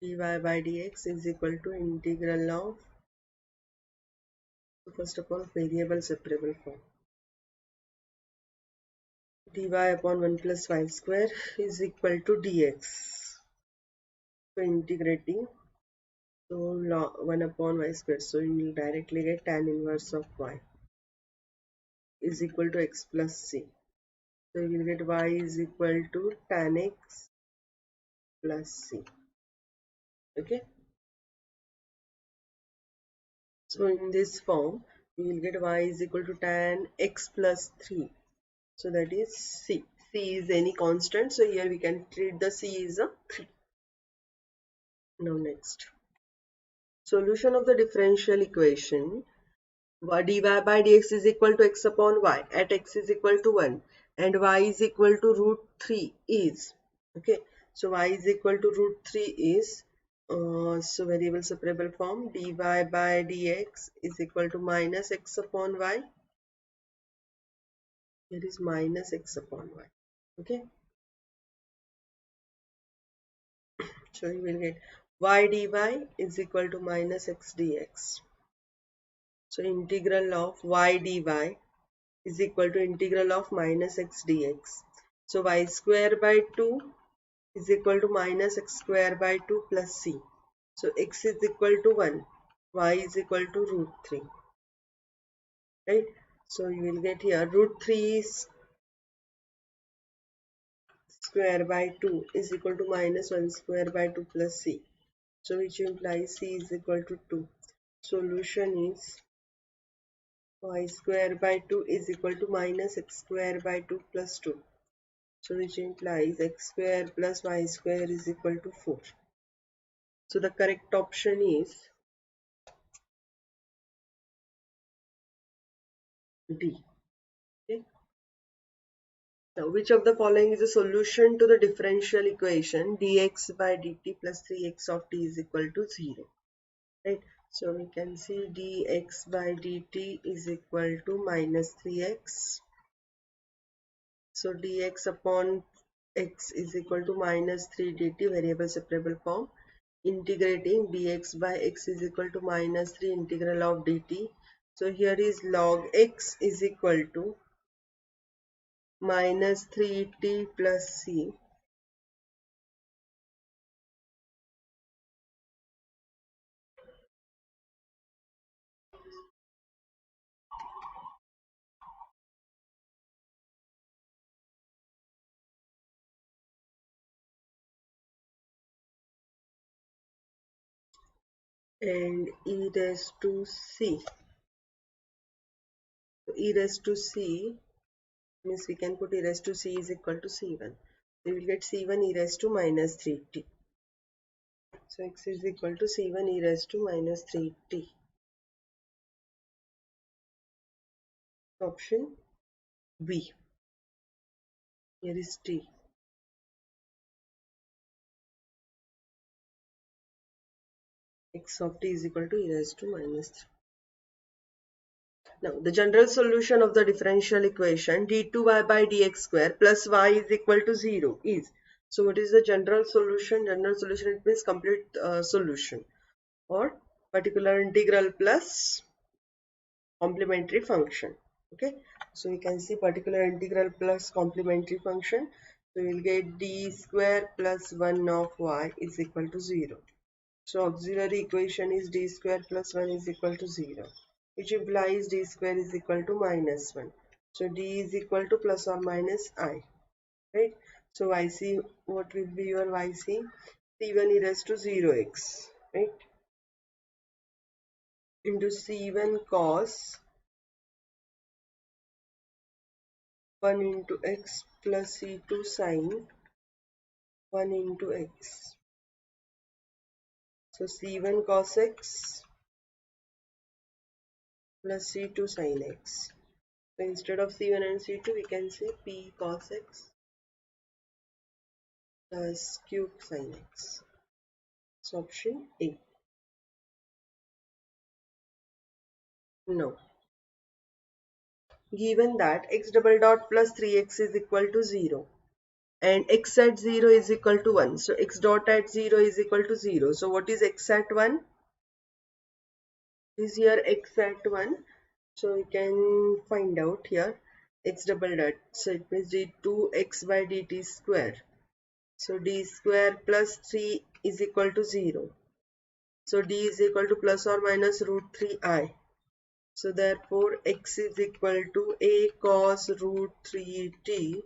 dy by dx is equal to integral of, first of all, variable separable form. Dy upon 1 plus y square is equal to dx. So integrating, so 1 upon y square. So you will directly get tan inverse of y is equal to x plus c. So you will get y is equal to tan x plus c. Okay. So in this form, we will get y is equal to tan x plus 3. So that is c. C is any constant. So here we can treat the c is a 3. Now next. Solution of the differential equation dy by dx is equal to x upon y at x is equal to 1 and y is equal to root 3 is, okay, so y is equal to root 3 is, so variable separable form dy by dx is equal to minus x upon y. Here is minus x upon y. Okay, so you will get y dy is equal to minus x dx. So integral of y dy is equal to integral of minus x dx. So y square by 2 is equal to minus x square by 2 plus c. So x is equal to 1, y is equal to root 3, right? So you will get here root 3 square by 2 is equal to minus 1 square by 2 plus c. So which implies c is equal to 2. Solution is y square by 2 is equal to minus x square by 2 plus 2. So which implies x square plus y square is equal to 4. So the correct option is D. Okay. Now which of the following is a solution to the differential equation dx by dt plus 3x of t is equal to 0? Right. So we can see dx by dt is equal to minus 3x. So dx upon x is equal to minus 3 dt, variable separable form. Integrating dx by x is equal to minus 3 integral of dt. So here is log x is equal to minus 3t plus c and e raised to c. So e raised to c means we can put e raised to c is equal to c1. We will get c1 e raised to minus 3t. So x is equal to c1 e raised to minus 3t. Option B. Here is t. X of t is equal to e raised to minus 3. Now, the general solution of the differential equation d2y by dx square plus y is equal to 0 is. So, what is the general solution? General solution, it means complete solution, or particular integral plus complementary function. Okay, so we can see particular integral plus complementary function. So, we will get d square plus 1 of y is equal to 0. So auxiliary equation is d square plus 1 is equal to 0, which implies d square is equal to minus 1. So d is equal to plus or minus I, right? So yc, what will be your yc? c1 e raised to 0x, right? Into c1 cos 1 into x plus c2 sin 1 into x. So c1 cos x plus c2 sin x. So instead of c1 and c2, we can say p cos x plus q sin x. So option A. No. Given that x double dot plus 3x is equal to 0 and x at 0 is equal to 1. So x dot at 0 is equal to 0. So what is x at 1? Is here x at 1. So we can find out here x double dot. So it means d2x by dt square. So d square plus 3 is equal to 0. So d is equal to plus or minus root 3I. So therefore x is equal to a cos root 3t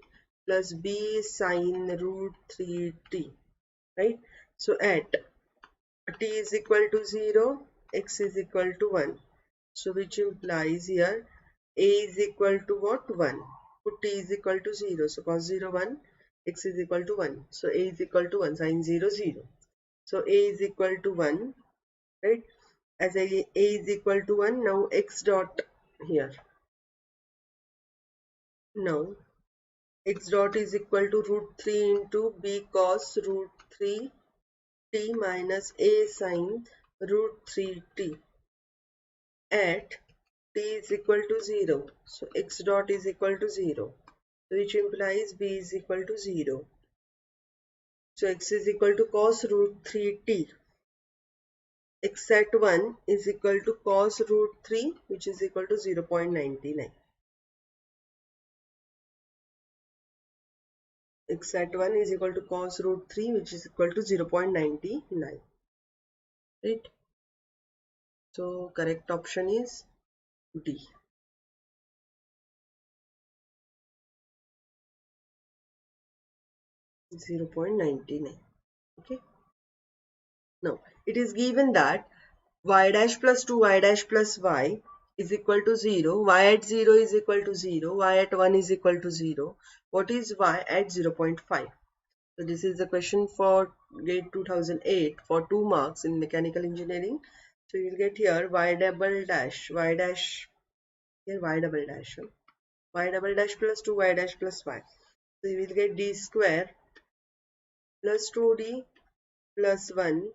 plus b sin root 3t, right? So at t is equal to 0, x is equal to 1. So which implies here a is equal to what? 1. Put t is equal to 0. So cos 0 1, x is equal to 1. So a is equal to 1, sin 0 0. So a is equal to 1, right? As a is equal to 1, now x dot here. Now x dot is equal to root 3 into b cos root 3 t minus a sin root 3 t at t is equal to 0. So x dot is equal to 0, which implies b is equal to 0. So x is equal to cos root 3t. X at 1 is equal to cos root 3, which is equal to 0.99. X at 1 is equal to cos root 3, which is equal to 0.99. Right? So correct option is D. 0.99. Okay. Now it is given that y dash plus 2y dash plus y is equal to 0. Y at 0 is equal to 0. Y at 1 is equal to 0. What is y at 0.5? So this is the question for GATE 2008 for 2 marks in mechanical engineering. So you will get here y double dash, y dash, here y double dash, y double dash plus 2y dash plus y. So you will get d square plus 2d plus 1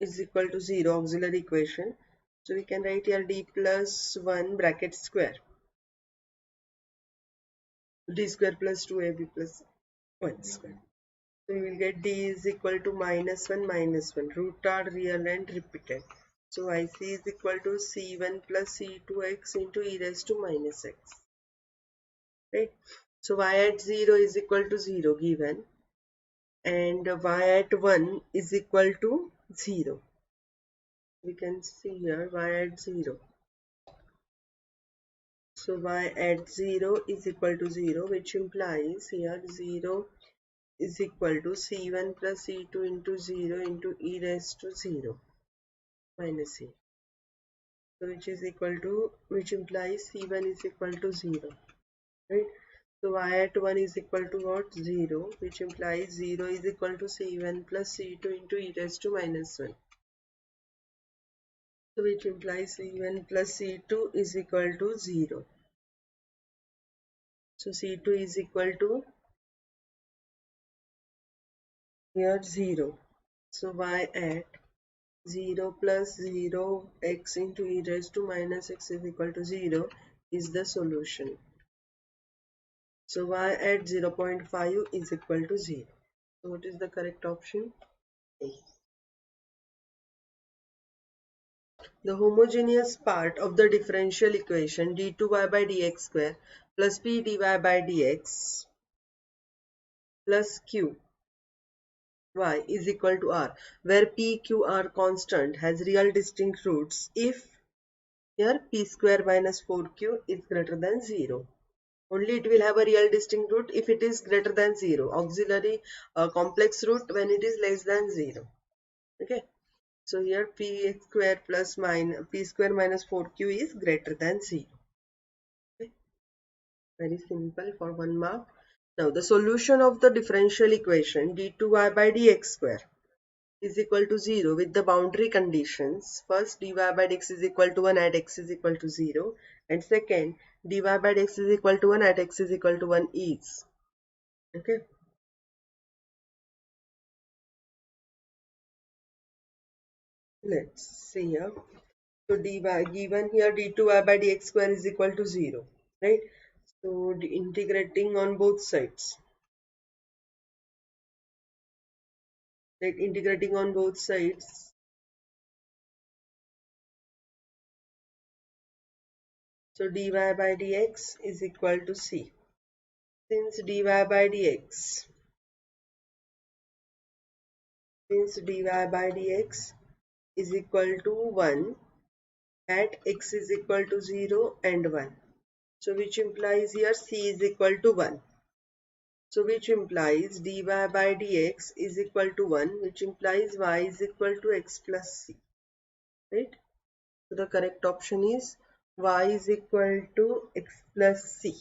is equal to 0, auxiliary equation. So we can write here d plus 1 bracket square, d square plus 2ab plus 1 square. So we will get d is equal to minus 1 minus 1. Root are real and repeated. So IC is equal to C1 plus C2x into e raised to minus x. right? So y at 0 is equal to 0 given, and y at 1 is equal to 0. We can see here y at 0. So y at 0 is equal to 0, which implies here 0 is equal to c1 plus c2 into 0 into e raised to 0 minus c. So which implies c1 is equal to 0, right? So y at 1 is equal to what? 0, which implies 0 is equal to c1 plus c2 into e raised to minus 1. So which implies c1 plus c2 is equal to 0. So c2 is equal to here 0. So y at 0 plus 0 x into e raised to minus x is equal to 0 is the solution. So y at 0.5 is equal to 0. So what is the correct option? A. The homogeneous part of the differential equation d2y by dx square plus p dy by dx plus q y is equal to r, where p, q, r constant has real distinct roots if here p square minus 4q is greater than 0. Only it will have a real distinct root if it is greater than 0. Auxiliary complex root when it is less than 0. Okay. So here p square plus p square minus 4q is greater than 0. Okay. Very simple for 1 mark. Now the solution of the differential equation d2y by dx square is equal to 0 with the boundary conditions. First, dy by dx is equal to 1 at x is equal to 0, and second, dy by dx is equal to 1 at x is equal to 1 is. Okay. Let's see here. So dy given here d2y by dx square is equal to 0, right? So integrating on both sides. Right, integrating on both sides. So dy by dx is equal to c. Since dy by dx, since dy by dx is equal to 1 at x is equal to 0 and 1. So which implies here c is equal to 1. So which implies dy by dx is equal to 1, which implies y is equal to x plus c. Right? So the correct option is y is equal to x plus c.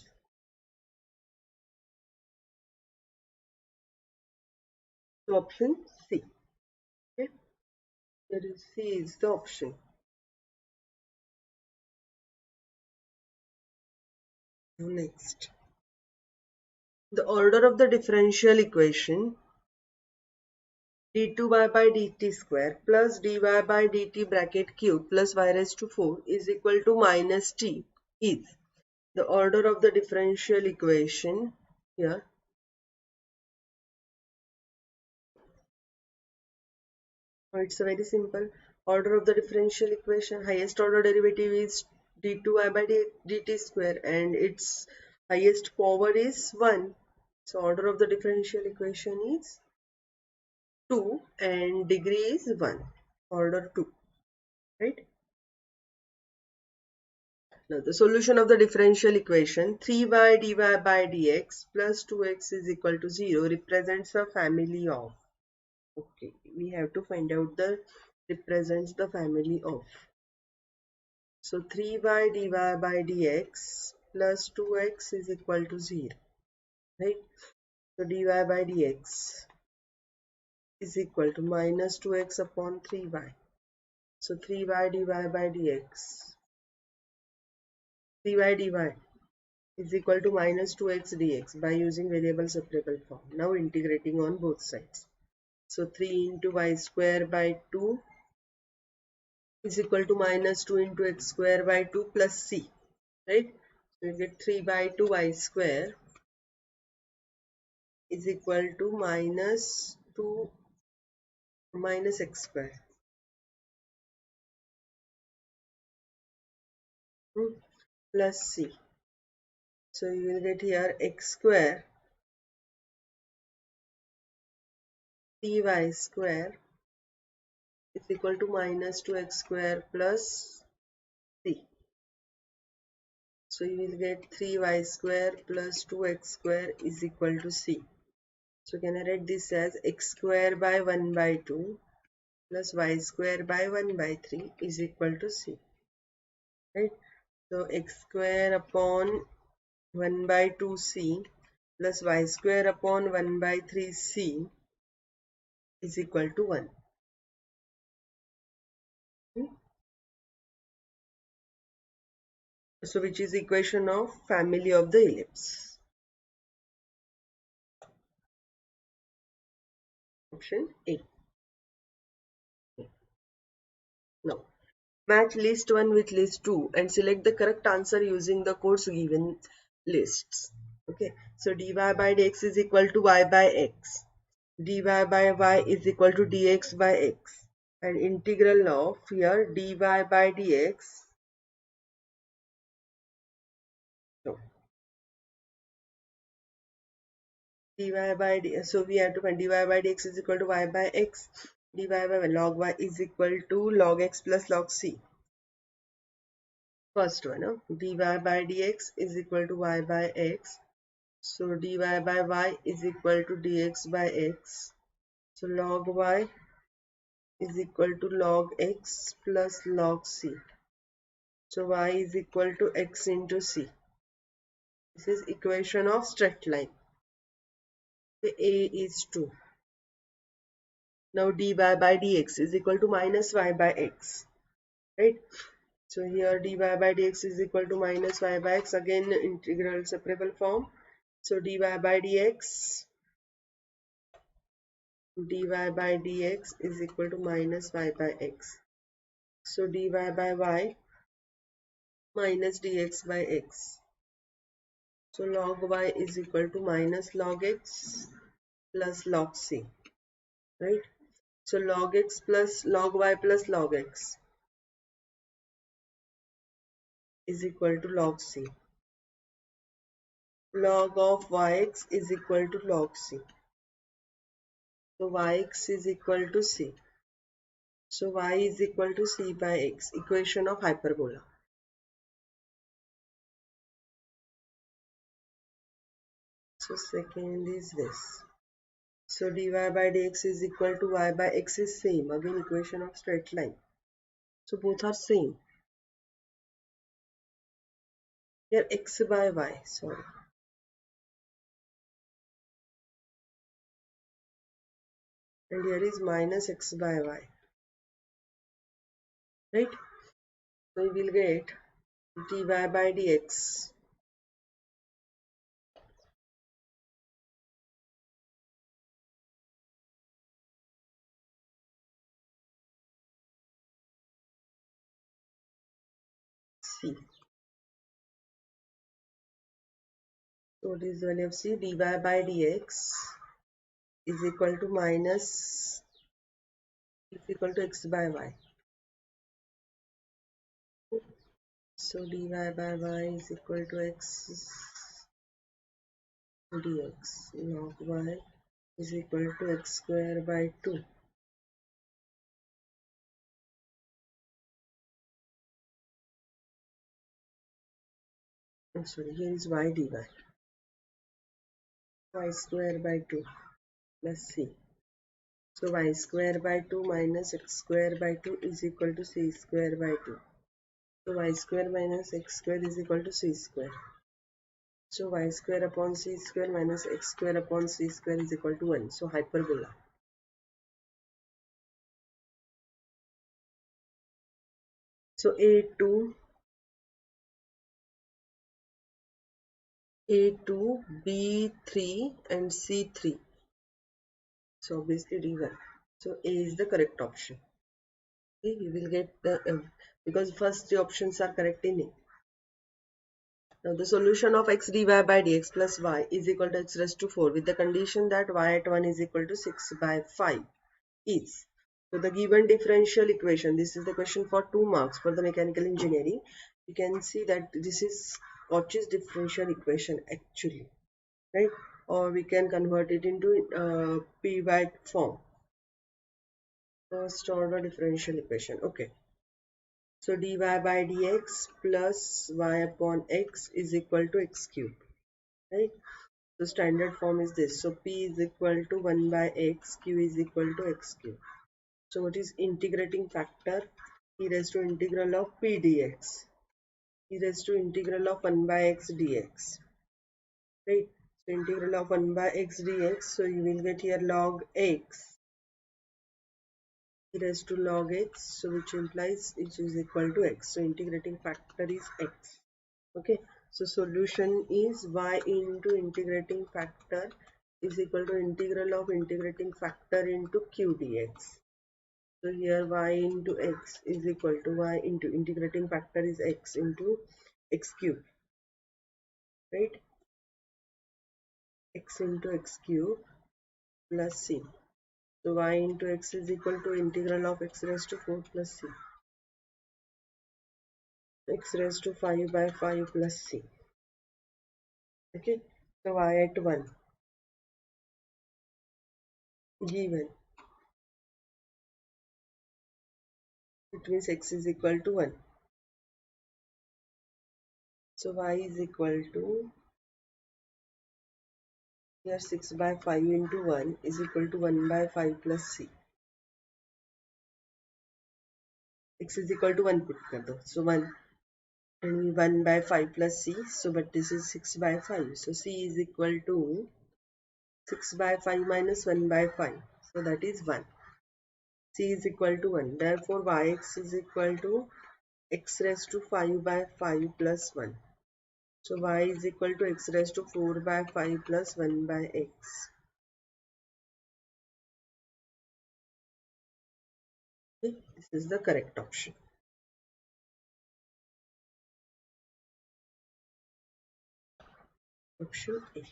So option C. Okay? There is C is the option. Next. The order of the differential equation d2y by dt square plus dy by dt bracket cube plus y raised to 4 is equal to minus t is the order of the differential equation here. It's a very simple order of the differential equation. Highest order derivative is d2y by dt square and its highest power is 1. So order of the differential equation is 2 and degree is 1. Order 2. Right? Now the solution of the differential equation 3y dy by dx plus 2x is equal to 0 represents a family of. Okay, we have to find out the represents the family of. So 3y dy by dx plus 2x is equal to 0. Right? So dy by dx is equal to minus 2x upon 3y. So 3y dy by dx. 3y dy is equal to minus 2x dx by using variable separable form. Now integrating on both sides. So 3 into y square by 2 is equal to minus 2 into x square by 2 plus c. Right? So you get 3 by 2 y square is equal to minus 2 minus x square plus c. So you will get here x square 3y square is equal to minus 2x square plus c. So you will get 3y square plus 2x square is equal to c. So can I write this as x square by 1 by 2 plus y square by 1 by 3 is equal to c. Right? So x square upon 1 by 2c plus y square upon 1 by 3c is equal to 1. So which is equation of family of the ellipse. Option A. Now, match list 1 with list 2 and select the correct answer using the codes given lists. Okay, so dy by dx is equal to y by x. Dy by y is equal to dx by x. And integral of here dy by dx. No, dy by dx. So we have to find dy by dx is equal to y by x. Dy by log y is equal to log x plus log c. First one, dy by dx is equal to y by x. So dy by y is equal to dx by x. So log y is equal to log x plus log c. So y is equal to x into c. This is equation of straight line. The a is 2. Now dy by dx is equal to minus y by x. Right? So here dy by dx is equal to minus y by x. Again integral separable form. So dy by dx is equal to minus y by x. So dy by y minus dx by x. So log y is equal to minus log x plus log c. Right? So log x plus log y plus log x is equal to log c. Log of yx is equal to log c. So yx is equal to c. So y is equal to c by x, equation of hyperbola. So second is this. So dy by dx is equal to y by x is same, again equation of straight line. So both are same. Here x by y, sorry. And here is minus x by y. Right? So we will get dy by dx c. So this value of c, dy by dx is equal to minus is equal to x by y. So dy by y is equal to x dx log y is equal to x square by 2. Oh, sorry, here is y dy. Y square by 2 plus c. So y square by 2 minus x square by 2 is equal to c square by 2. So y square minus x square is equal to c square. So y square upon c square minus x square upon c square is equal to 1. So hyperbola. So A2, B3 and C3. So obviously D1. So A is the correct option. Okay, you will get the because first three options are correct in A. Now the solution of x dy by dx plus y is equal to x raised to 4 with the condition that y at 1 is equal to 6 by 5 is. So the given differential equation, this is the question for 2 marks for the mechanical engineering. You can see that this is Cauchy's differential equation actually, right? Or we can convert it into pivot form. First order differential equation. Okay. So dy by dx plus y upon x is equal to x cube, right? The standard form is this. So p is equal to 1 by x, q is equal to x cube. So what is integrating factor? E raised to integral of p dx. E raised to integral of 1 by x dx. Right? So integral of 1 by x dx. So you will get here log x. E raised to log x. So which implies it is equal to x. So integrating factor is x. Okay. So solution is y into integrating factor is equal to integral of integrating factor into q dx. So here y into x is equal to y into integrating factor is x into x cube, right? X into x cube plus c. So y into x is equal to integral of x raised to 4 plus c. X raised to 5 by 5 plus c. Okay. So y at 1 given. It means x is equal to 1. So y is equal to here 6 by 5 into 1 is equal to 1 by 5 plus c. X is equal to 1 put kar do. So 1 and 1 by 5 plus c. So but this is 6 by 5. So c is equal to 6 by 5 minus 1 by 5. So that is 1. C is equal to 1. Therefore yx is equal to x raised to 5 by 5 plus 1. So y is equal to x raised to 4 by 5 plus 1 by x. Okay, this is the correct option. Option A.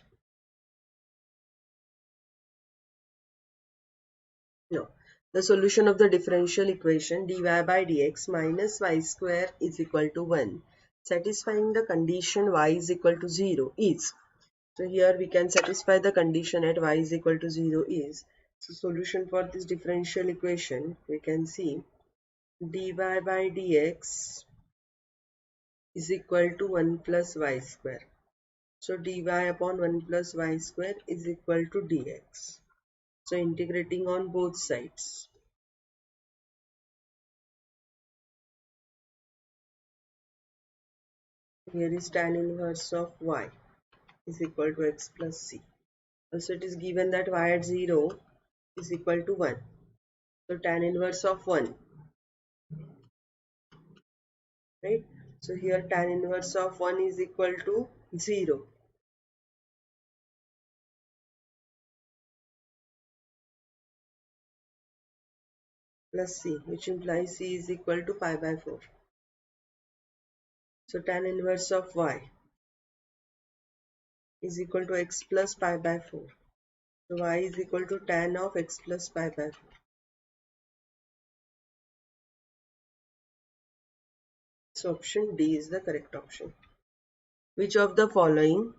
No. The solution of the differential equation dy by dx minus y square is equal to 1 satisfying the condition y is equal to 0 is. So here we can satisfy the condition at y is equal to 0 is. So solution for this differential equation we can see dy by dx is equal to 1 plus y square. So dy upon 1 plus y square is equal to dx. So integrating on both sides. Here is tan inverse of y is equal to x plus c. Also it is given that y at 0 is equal to 1. So tan inverse of 1, right? So here tan inverse of 1 is equal to 0. Plus c, which implies c is equal to pi by 4. So tan inverse of y is equal to x plus pi by 4. So y is equal to tan of x plus pi by 4. So option D is the correct option. Which of the following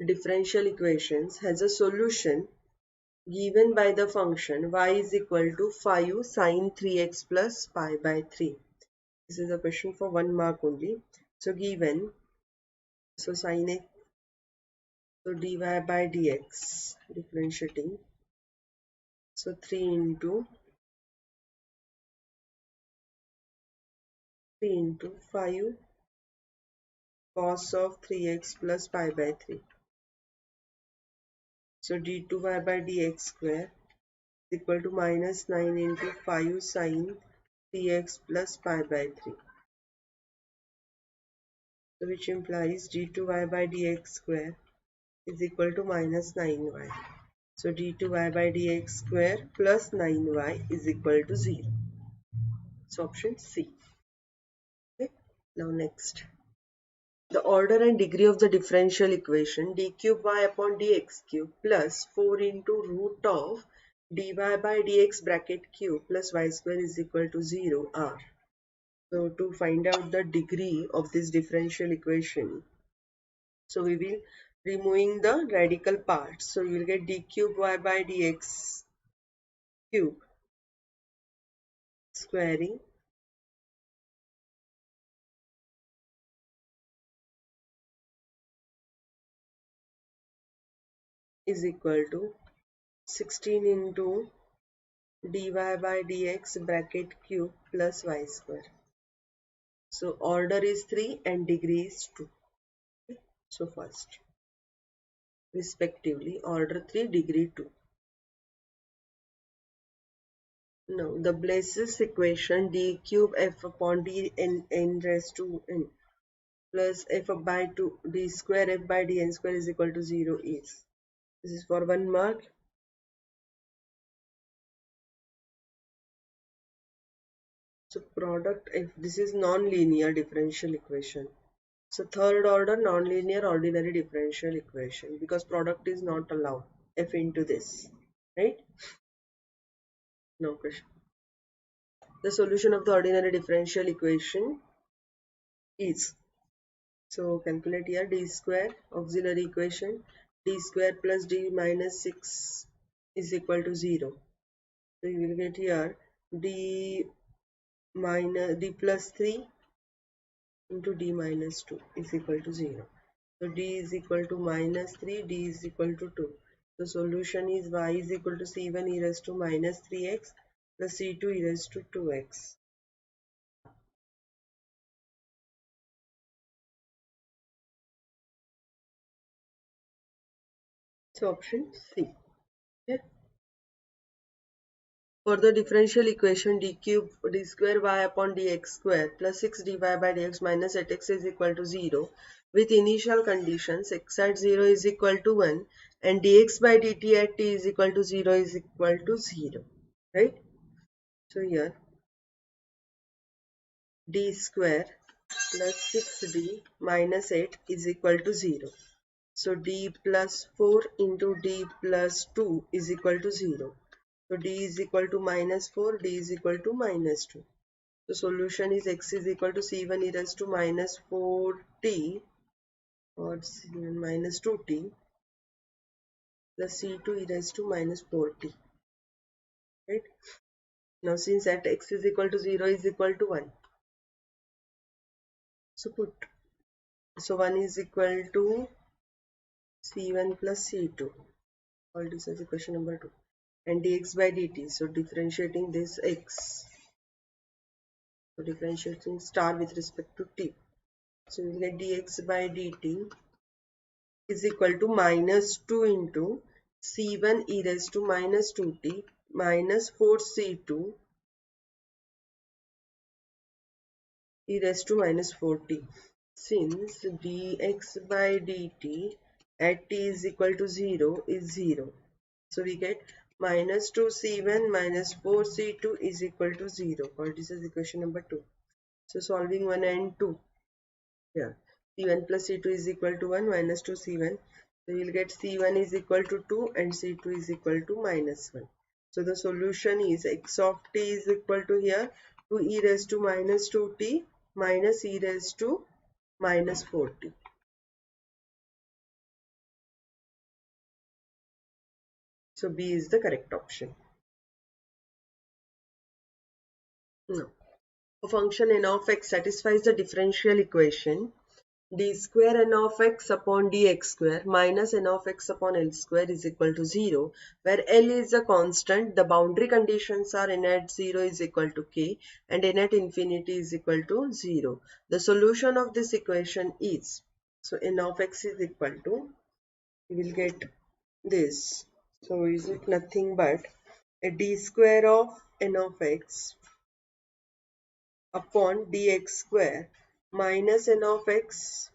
differential equations has a solution given by the function y is equal to 5 sine 3x plus pi by 3? This is a question for 1 mark only. So given, so sine x, so dy by dx, differentiating, so 3 into 5 cos of 3x plus pi by 3. So d2y by dx square is equal to minus 9 into 5 sine 3x plus pi by 3. So which implies d2y by dx square is equal to minus 9y. So d2y by dx square plus 9y is equal to 0. So option C. Okay. Now next. The order and degree of the differential equation d cube y upon dx cube plus 4 into root of dy by dx bracket cube plus y square is equal to 0 are. So to find out the degree of this differential equation, So we will removing the radical part. So you will get d cube y by dx cube squaring is equal to 16 into dy by dx bracket cube plus y square. So order is 3 and degree is 2. So first, respectively, order 3, degree 2. Now the Blaze's equation d cube f upon d n raised to n plus f by 2 d square f by dn square is equal to 0 is. This is for 1 mark. So product if this is non-linear differential equation. So third order non-linear ordinary differential equation because product is not allowed f into this, right? No question. The solution of the ordinary differential equation is, so calculate here d square auxiliary equation d square plus d minus 6 is equal to 0. So you will get here d minus d plus 3 into d minus 2 is equal to 0. So d is equal to minus 3, d is equal to 2. The solution is y is equal to c1 e raised to minus 3x plus c2 e raised to 2x. So option C. Okay. For the differential equation d cube d square y upon dx square plus 6 dy by dx minus 8x is equal to 0 with initial conditions x at 0 is equal to 1 and dx by dt at t is equal to 0 is equal to 0. Right? So here d square plus 6d minus 8 is equal to 0. So d plus 4 into d plus 2 is equal to 0. So d is equal to minus 4, d is equal to minus 2. The solution is x is equal to c1 e raised to minus 4t or minus 2t plus c2 e raised to minus 4t. Right? Now since at x is equal to 0 is equal to 1. So put. So 1 is equal to c1 plus c2. All this is equation number 2. And dx by dt. So differentiating this x. So differentiating star with respect to t. So we get dx by dt is equal to minus 2 into c1 e raised to minus 2t minus 4c2 e raised to minus 4t. Since dx by dt at t is equal to 0 is 0. So we get minus 2c1 minus 4c2 is equal to 0. Or this is equation number 2. So solving 1 and 2. Yeah. c1 plus c2 is equal to 1 minus 2 c1. So you will get c1 is equal to 2 and c2 is equal to minus 1. So the solution is x of t is equal to here 2 e raised to minus 2t minus e raised to minus 4t. So B is the correct option. Now, a function n of x satisfies the differential equation d square n of x upon dx square minus n of x upon L square is equal to 0, where L is a constant. The boundary conditions are n at 0 is equal to k and n at infinity is equal to 0. The solution of this equation is, so n of x is equal to, we will get this. So is it nothing but a d square of n of x upon dx square minus n of x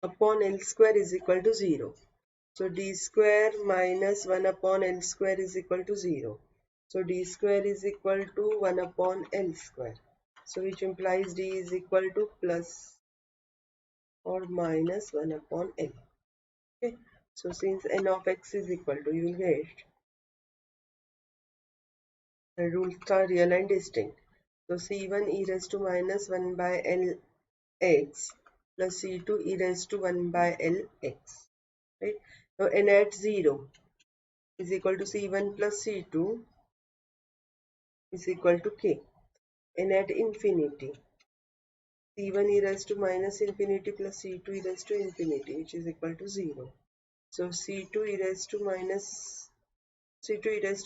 upon L square is equal to 0. So d square minus 1 upon L square is equal to 0. So d square is equal to 1 upon L square. So which implies d is equal to plus or minus 1 upon L. Okay. So since n of x is equal to, you will get the rules are real and distinct. So c1 e raised to minus 1 by Lx plus C2 e raised to 1 by L x. Right? Now n at 0 is equal to C1 plus C2 is equal to K. N at infinity, C1 e raised to minus infinity plus C2 e raised to infinity, which is equal to 0. So C2 e raised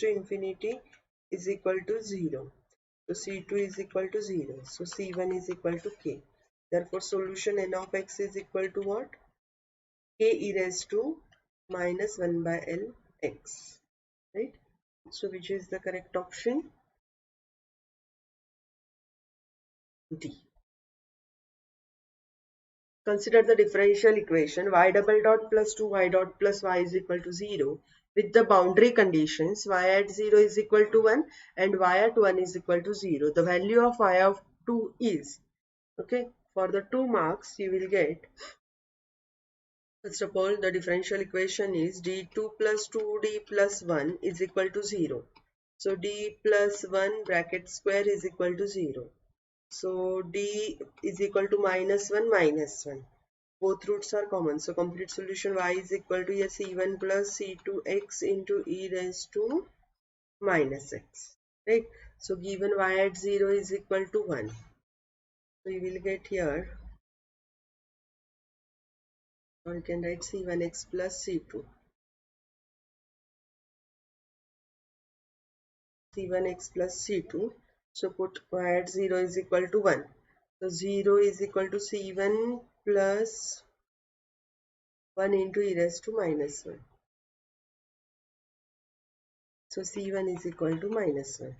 to infinity is equal to 0. So C2 is equal to 0. So C1 is equal to K. Therefore, solution n of x is equal to what? K e raised to minus 1 by L x. Right? So which is the correct option? D. Consider the differential equation y double dot plus 2y dot plus y is equal to 0 with the boundary conditions y at 0 is equal to 1 and y at 1 is equal to 0. The value of y of 2 is, okay, for the 2 marks you will get, first of all, the differential equation is d2 plus 2d plus 1 is equal to 0. So d plus 1 bracket square is equal to 0. So d is equal to minus 1 minus 1. Both roots are common. So complete solution y is equal to a c1 plus c2x into e raised to minus x. Right? So given y at 0 is equal to 1. So you will get here, or you can write c1x plus c2. c1x plus c2. So put y at 0 is equal to 1. So 0 is equal to c1 plus 1 into e raised to minus 1. So c1 is equal to minus 1.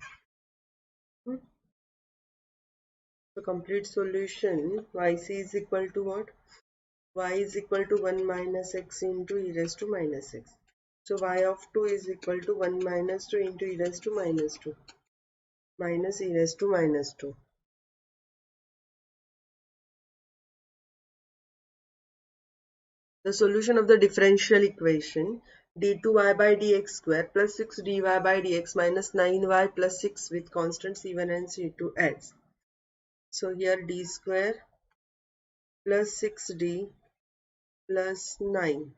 So complete solution yc is equal to what? Y is equal to 1 minus x into e raised to minus x. So y of 2 is equal to 1 minus 2 into e raised to minus 2 minus e raised to minus 2. The solution of the differential equation d2y by dx square plus 6dy by dx minus 9y plus 6 with constants c1 and c2 as. So here d square plus 6d plus 9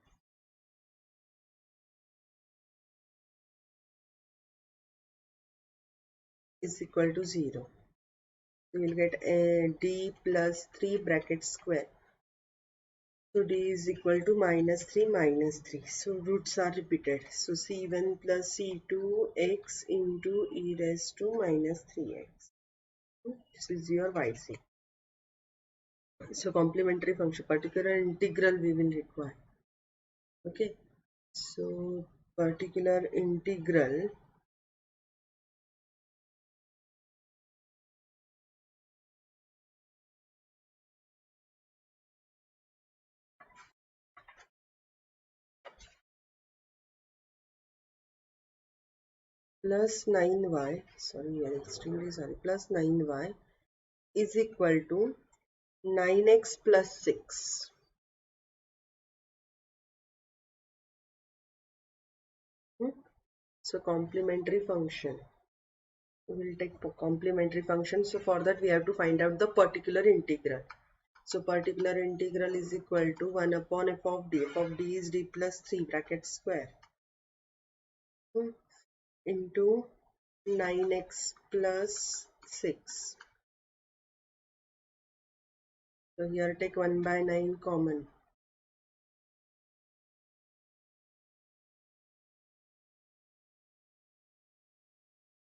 is equal to 0. We will get a d plus 3 bracket square. So d is equal to minus 3 minus 3. So roots are repeated. So c1 plus c2 x into e raised to minus 3x. This is your yc. So complementary function, particular integral we will require. Okay. So particular integral plus 9y, sorry, we are extremely sorry, plus 9y is equal to 9x plus 6. So complementary function. We will take complementary function. So for that we have to find out the particular integral. So particular integral is equal to 1 upon f of d. F of d is d plus 3 bracket square into 9x plus 6. So here take 1 by 9 common.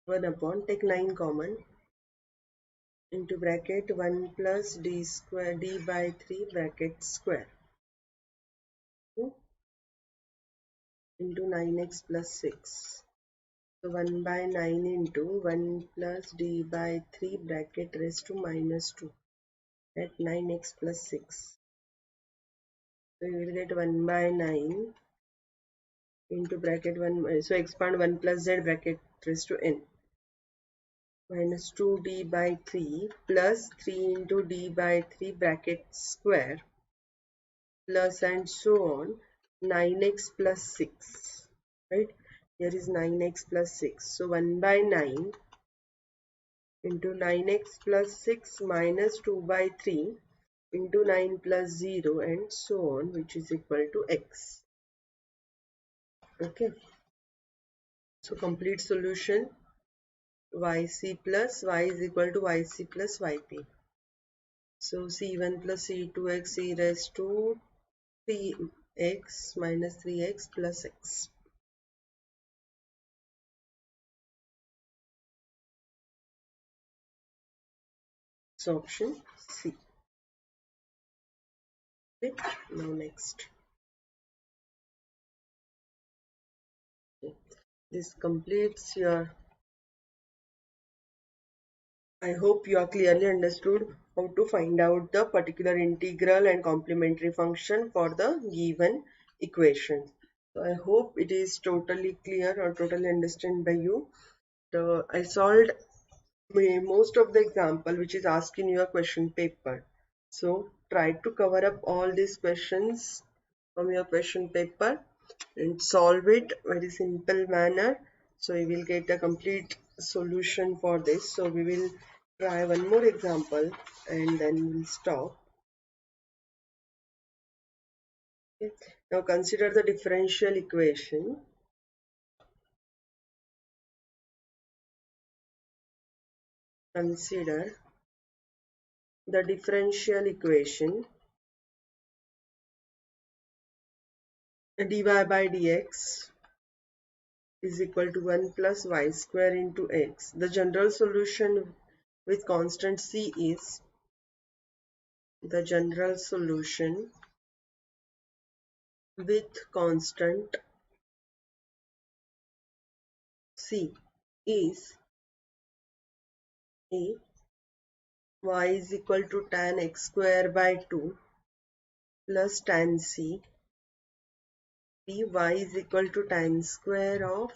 1 upon, take 9 common, into bracket 1 plus d square d by 3 bracket square into 9x plus 6. So 1 by 9 into 1 plus d by 3 bracket raised to minus 2 at 9x plus 6. So you will get 1 by 9 into bracket 1. So expand 1 plus z bracket raised to n minus 2d by 3 plus 3 into d by 3 bracket square plus and so on 9x plus 6. Right? Here is 9x plus 6. So 1 by 9 into 9x plus 6 minus 2 by 3 into 9 plus 0 and so on, which is equal to x. Okay, so complete solution yc plus y is equal to yc plus yp. So c1 plus c2x e raised to 3x minus 3x plus x. So option C. Okay, now next. Okay. This completes your. I hope you are clearly understood how to find out the particular integral and complementary function for the given equation. So I hope it is totally clear or totally understood by you. I solved most of the example which is asked in your question paper. So try to cover up all these questions from your question paper and solve it very simple manner. So you will get a complete solution for this. So we will try one more example and then we'll stop. Okay. Now consider the differential equation. Consider the differential equation dy by dx is equal to 1 plus y square into x. The general solution with constant c is the general solution with constant c is a y is equal to tan x square by 2 plus tan c, b y is equal to tan square of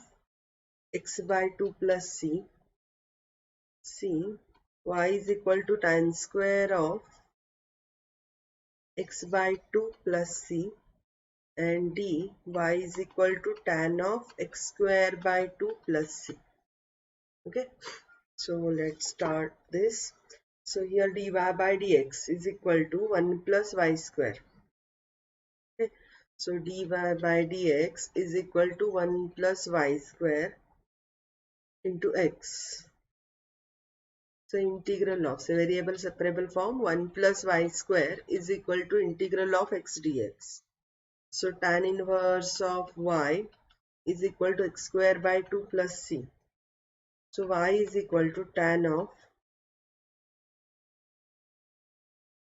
x by 2 plus c, c y is equal to tan square of x by 2 plus c, and d y is equal to tan of x square by 2 plus c. Okay, so let's start this. So here dy by dx is equal to 1 plus y square. Okay, so dy by dx is equal to 1 plus y square into x. So integral of, so variable separable form, 1 plus y square is equal to integral of x dx. So tan inverse of y is equal to x square by 2 plus c. So y is equal to tan of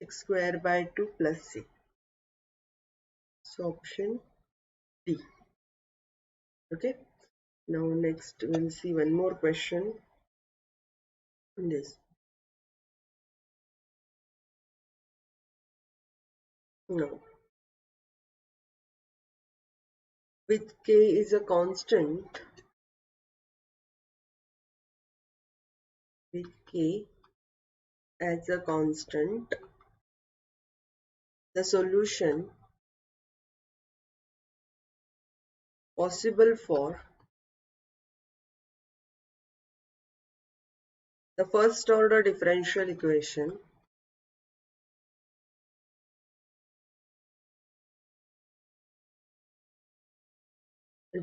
x square by 2 plus c. So option D. Okay. Now next we'll see one more question in this. Now with k is a constant, with k as a constant, the solution possible for the first order differential equation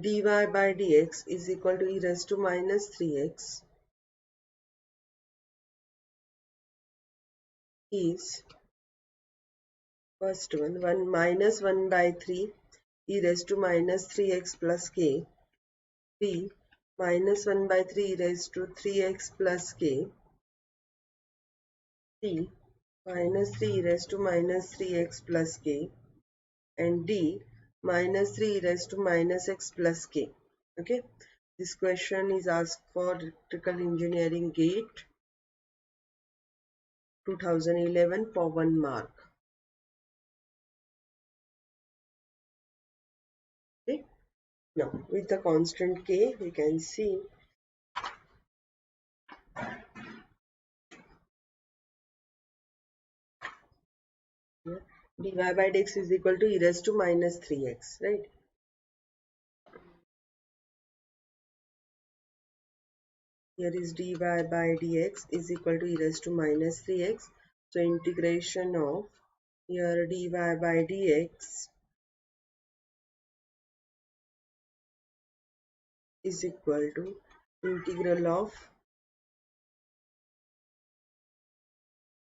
dy by dx is equal to e raised to minus 3x is first one 1 minus 1 by 3 e raised to minus 3x plus k, b minus 1 by 3 e raised to 3x plus k, c minus 3 e raised to minus 3x plus k, and d minus 3 e raised to minus x plus k. Okay, this question is asked for electrical engineering GATE 2011 for 1 mark. Okay, now with the constant k we can see dy by dx is equal to e raised to minus 3x, right? Here is dy by dx is equal to e raised to minus 3x. So integration of Here dy by dx is equal to integral of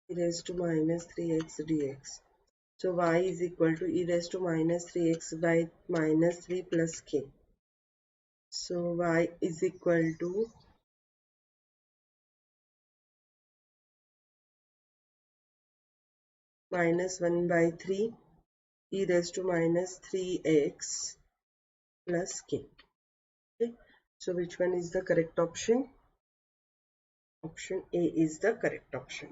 e raised to minus 3x dx. So y is equal to e raised to minus 3x by minus 3 plus k. So y is equal to minus 1 by 3 e raised to minus 3x plus k. Okay. So which one is the correct option? Option A is the correct option.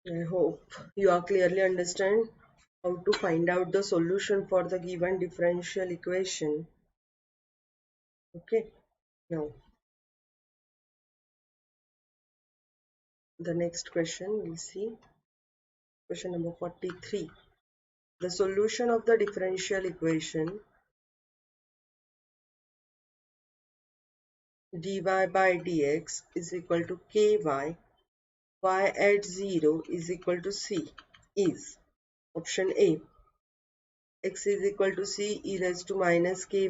I hope you are clearly understand how to find out the solution for the given differential equation. Okay. Now the next question we'll see. Question number 43. The solution of the differential equation dy by dx is equal to ky, y at 0 is equal to c is option A, x is equal to c e raised to minus ky,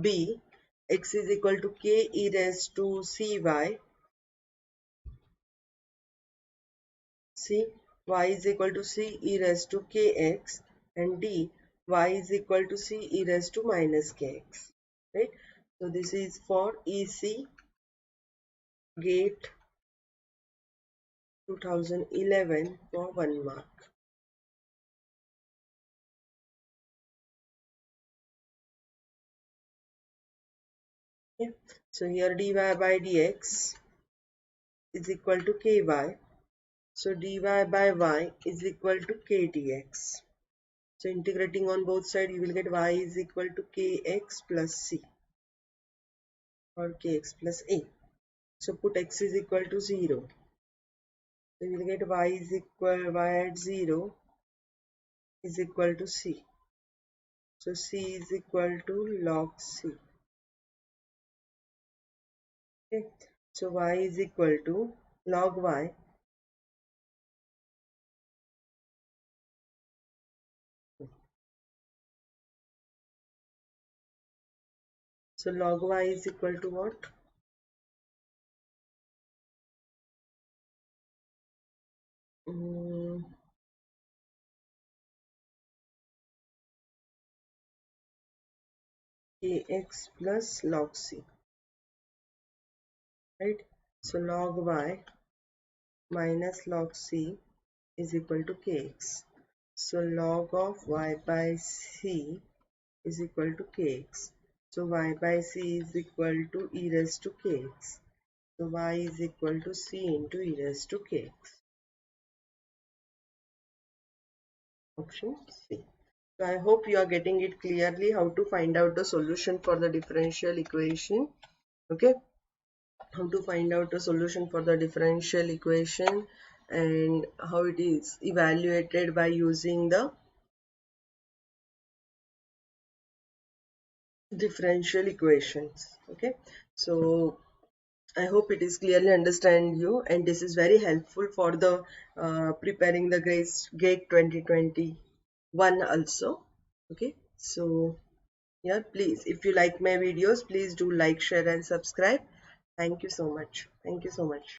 b, x is equal to k e raised to cy, c, y is equal to c e raised to kx, and d, y is equal to c e raised to minus kx. Right? So this is for EC GATE 2011 for 1 mark. Okay. So here dy by dx is equal to ky. So dy by y is equal to k dx. So integrating on both sides, you will get y is equal to kx plus c or kx plus a. So put x is equal to 0. So you will get y is equal, y at 0 is equal to c. So c is equal to log c. Okay. So y is equal to log y. So log y is equal to what? Kx plus log c. Right? So log y minus log c is equal to kx. So log of y by c is equal to kx. So y by c is equal to e raised to kx. So y is equal to c into e raised to kx. Option C. So I hope you are getting it clearly how to find out the solution for the differential equation. Okay. How to find out the solution for the differential equation and how it is evaluated by using the differential equations. Okay. So I hope it is clearly understand you, and this is very helpful for the preparing the GATE 2021 also. Okay, so yeah, please, if you like my videos, please do like, share and subscribe. Thank you so much. Thank you so much.